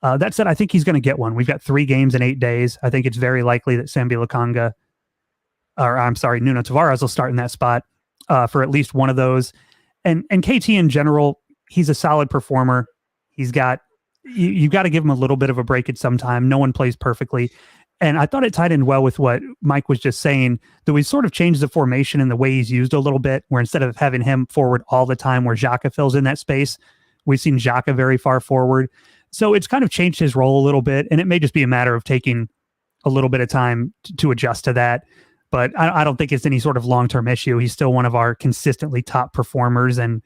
That said, I think he's going to get one. We've got 3 games in 8 days. I think it's very likely that Sambi Lokanga, Nuno Tavares will start in that spot for at least one of those. And KT in general, he's a solid performer. You've got to give him a little bit of a break at some time. No one plays perfectly. And I thought it tied in well with what Mike was just saying, that we sort of changed the formation and the way he's used a little bit, where instead of having him forward all the time where Xhaka fills in that space, we've seen Xhaka very far forward. So it's kind of changed his role a little bit, and it may just be a matter of taking a little bit of time to adjust to that. But I don't think it's any sort of long-term issue. He's still one of our consistently top performers and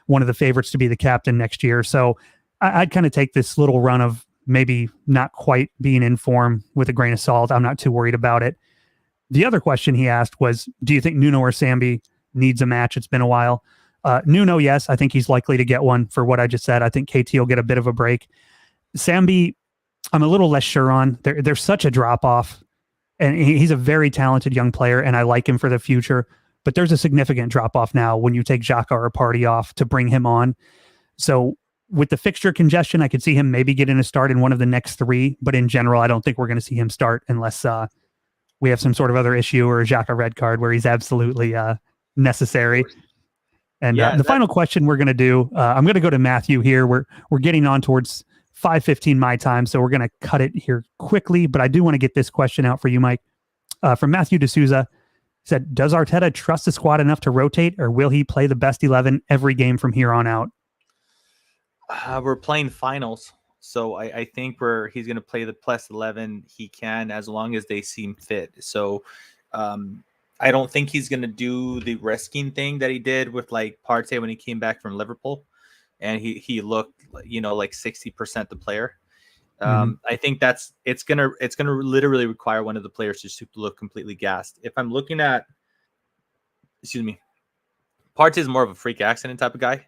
one of the favorites to be the captain next year. So I'd kind of take this little run of maybe not quite being in form with a grain of salt. I'm not too worried about it. The other question he asked was, do you think Nuno or Sambi needs a match? It's been a while. Nuno, yes, I think he's likely to get one for what I just said. I think KT will get a bit of a break. Sambi, I'm a little less sure on. There's such a drop off, and he's a very talented young player, and I like him for the future. But there's a significant drop off now when you take Xhaka or Party off to bring him on. So with the fixture congestion, I could see him maybe getting a start in one of the next three. But in general, I don't think we're going to see him start unless we have some sort of other issue or a Xhaka red card where he's absolutely necessary. And the final question we're going to do, I'm going to go to Matthew here. We're getting on towards 5:15 my time, so we're going to cut it here quickly. But I do want to get this question out for you, Mike. From Matthew D'Souza, he said, does Arteta trust the squad enough to rotate, or will he play the best 11 every game from here on out? We're playing finals, so I think he's going to play the plus 11 he can as long as they seem fit. So I don't think he's going to do the risking thing that he did with like Partey when he came back from Liverpool, and he looked, like 60% the player. I think it's gonna literally require one of the players to look completely gassed. If I'm looking at, Partey is more of a freak accident type of guy.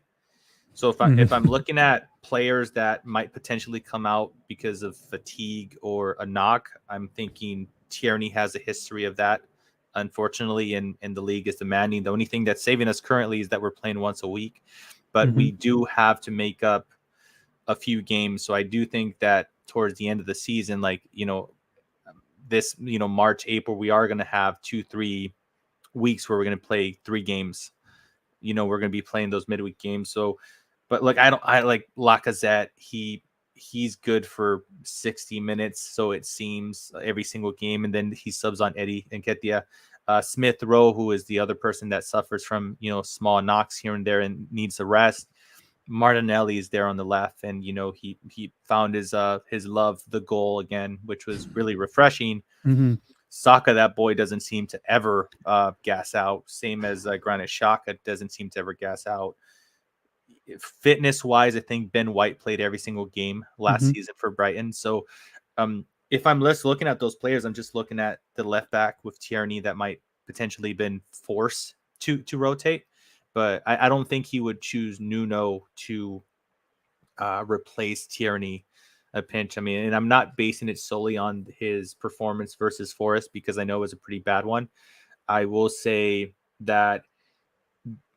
So if I'm looking at players that might potentially come out because of fatigue or a knock, I'm thinking Tierney has a history of that. Unfortunately, and the league is demanding. The only thing that's saving us currently is that we're playing once a week, but we do have to make up a few games. So I do think that towards the end of the season, this, March, April, we are going to have 2-3 weeks where we're going to play 3 games. We're going to be playing those midweek games. So, but I like Lacazette. He's good for 60 minutes, so it seems, every single game, and then he subs on Eddie and Nketiah. Smith Rowe, who is the other person that suffers from small knocks here and there and needs a rest. Martinelli is there on the left, and he found his love, the goal again, which was really refreshing. Saka, that boy doesn't seem to ever gas out, same as Granit Xhaka doesn't seem to ever gas out. Fitness wise, I think Ben White played every single game last season for Brighton. So if I'm just looking at those players, I'm just looking at the left back with Tierney that might potentially been forced to rotate, but I don't think he would choose Nuno to replace Tierney a pinch. I mean, and I'm not basing it solely on his performance versus Forest, because I know it was a pretty bad one. I will say that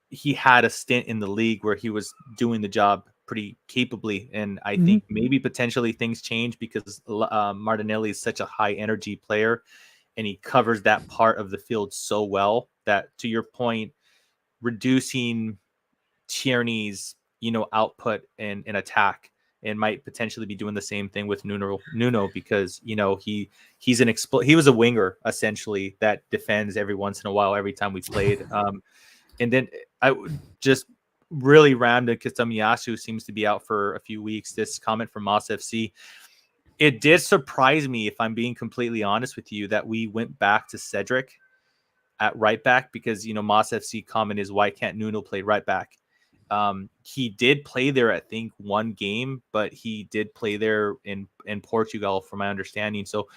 he had a stint in the league where he was doing the job pretty capably. And I think maybe potentially things change because Martinelli is such a high energy player and he covers that part of the field so well that, to your point, reducing Tierney's, output and attack, and might potentially be doing the same thing with Nuno because, he was a winger essentially that defends every once in a while, every time we played. And then I just really rammed because Tomiyasu seems to be out for a few weeks. This comment from Moss FC, it did surprise me, if I'm being completely honest with you, that we went back to Cedric at right back because, Moss FC comment is, why can't Nuno play right back? He did play there, I think, one game, but he did play there in Portugal, from my understanding. So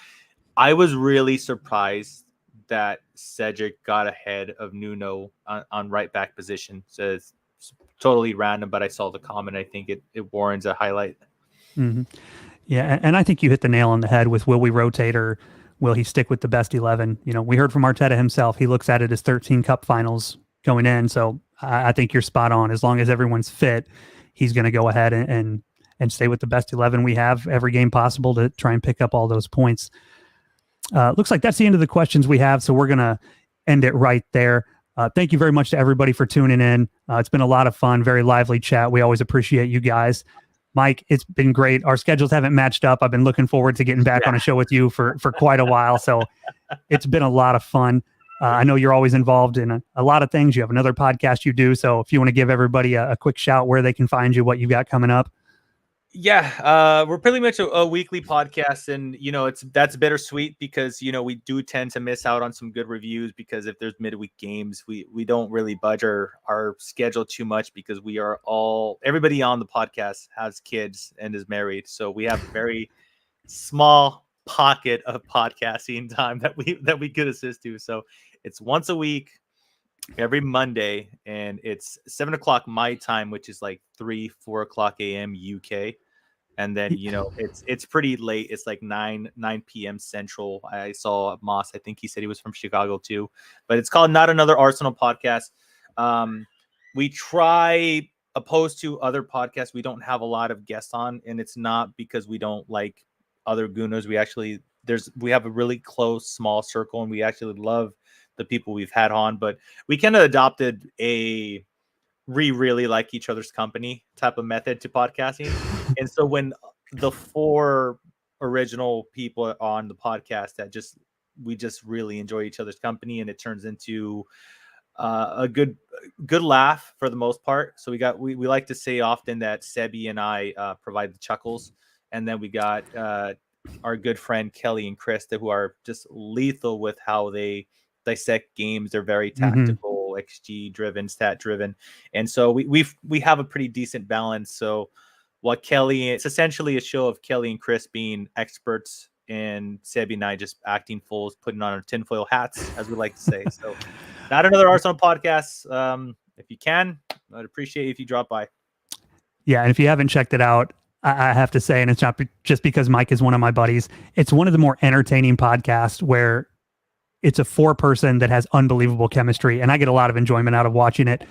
I was really surprised that Cedric got ahead of Nuno on right back position. So it's totally random, but I saw the comment. I think it warrants a highlight. Yeah, and I think you hit the nail on the head with, will we rotate or will he stick with the best 11? We heard from Arteta himself. He looks at it as 13 cup finals going in. So I think you're spot on. As long as everyone's fit, he's going to go ahead and stay with the best 11 we have every game possible to try and pick up all those points. Looks like that's the end of the questions we have, so we're going to end it right there. Thank you very much to everybody for tuning in. It's been a lot of fun, very lively chat. We always appreciate you guys. Mike, it's been great. Our schedules haven't matched up. I've been looking forward to getting back on a show with you for quite a while, so it's been a lot of fun. I know you're always involved in a lot of things. You have another podcast you do, so if you want to give everybody a quick shout where they can find you, what you've got coming up. Yeah, we're pretty much a weekly podcast, and that's bittersweet because we do tend to miss out on some good reviews because if there's midweek games, we don't really budge our schedule too much because everybody on the podcast has kids and is married, so we have a very small pocket of podcasting time that we could assist to. So it's once a week, every Monday, and it's 7:00 my time, which is like 4 o'clock a.m. UK. And then, it's pretty late. It's like 9 p.m. Central. I saw Moss. I think he said he was from Chicago too. But it's called Not Another Arsenal Podcast. We try, opposed to other podcasts, we don't have a lot of guests on, and it's not because we don't like other Gooners. We have a really close, small circle, and we actually love the people we've had on. But we kind of adopted we really like each other's company type of method to podcasting. And so when the 4 original people on the podcast we just really enjoy each other's company, and it turns into a good laugh for the most part. So we like to say often that Sebi and I provide the chuckles, and then we got our good friend Kelly and Chris, who are just lethal with how they dissect games. They're very tactical, XG driven, stat driven, and so we have a pretty decent balance. So it's essentially a show of Kelly and Chris being experts, and Sebi and I just acting fools, putting on our tinfoil hats, as we like to say. So, Not Another Arsenal Podcast. If you can, I'd appreciate it if you drop by. Yeah, and if you haven't checked it out, I have to say, and it's not just because Mike is one of my buddies, it's one of the more entertaining podcasts where it's a 4-person that has unbelievable chemistry, and I get a lot of enjoyment out of watching it.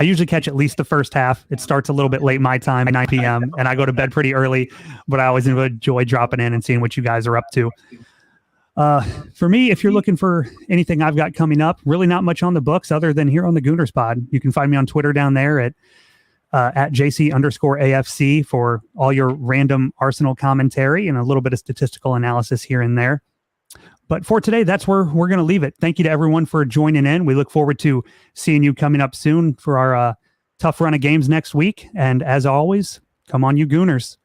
I usually catch at least the first half. It starts a little bit late my time, at 9 p.m., and I go to bed pretty early, but I always enjoy dropping in and seeing what you guys are up to. For me, if you're looking for anything I've got coming up, really not much on the books other than here on the Gooners Pod. You can find me on Twitter down there at JC_AFC for all your random Arsenal commentary and a little bit of statistical analysis here and there. But for today, that's where we're going to leave it. Thank you to everyone for joining in. We look forward to seeing you coming up soon for our tough run of games next week. And as always, come on, you Gooners.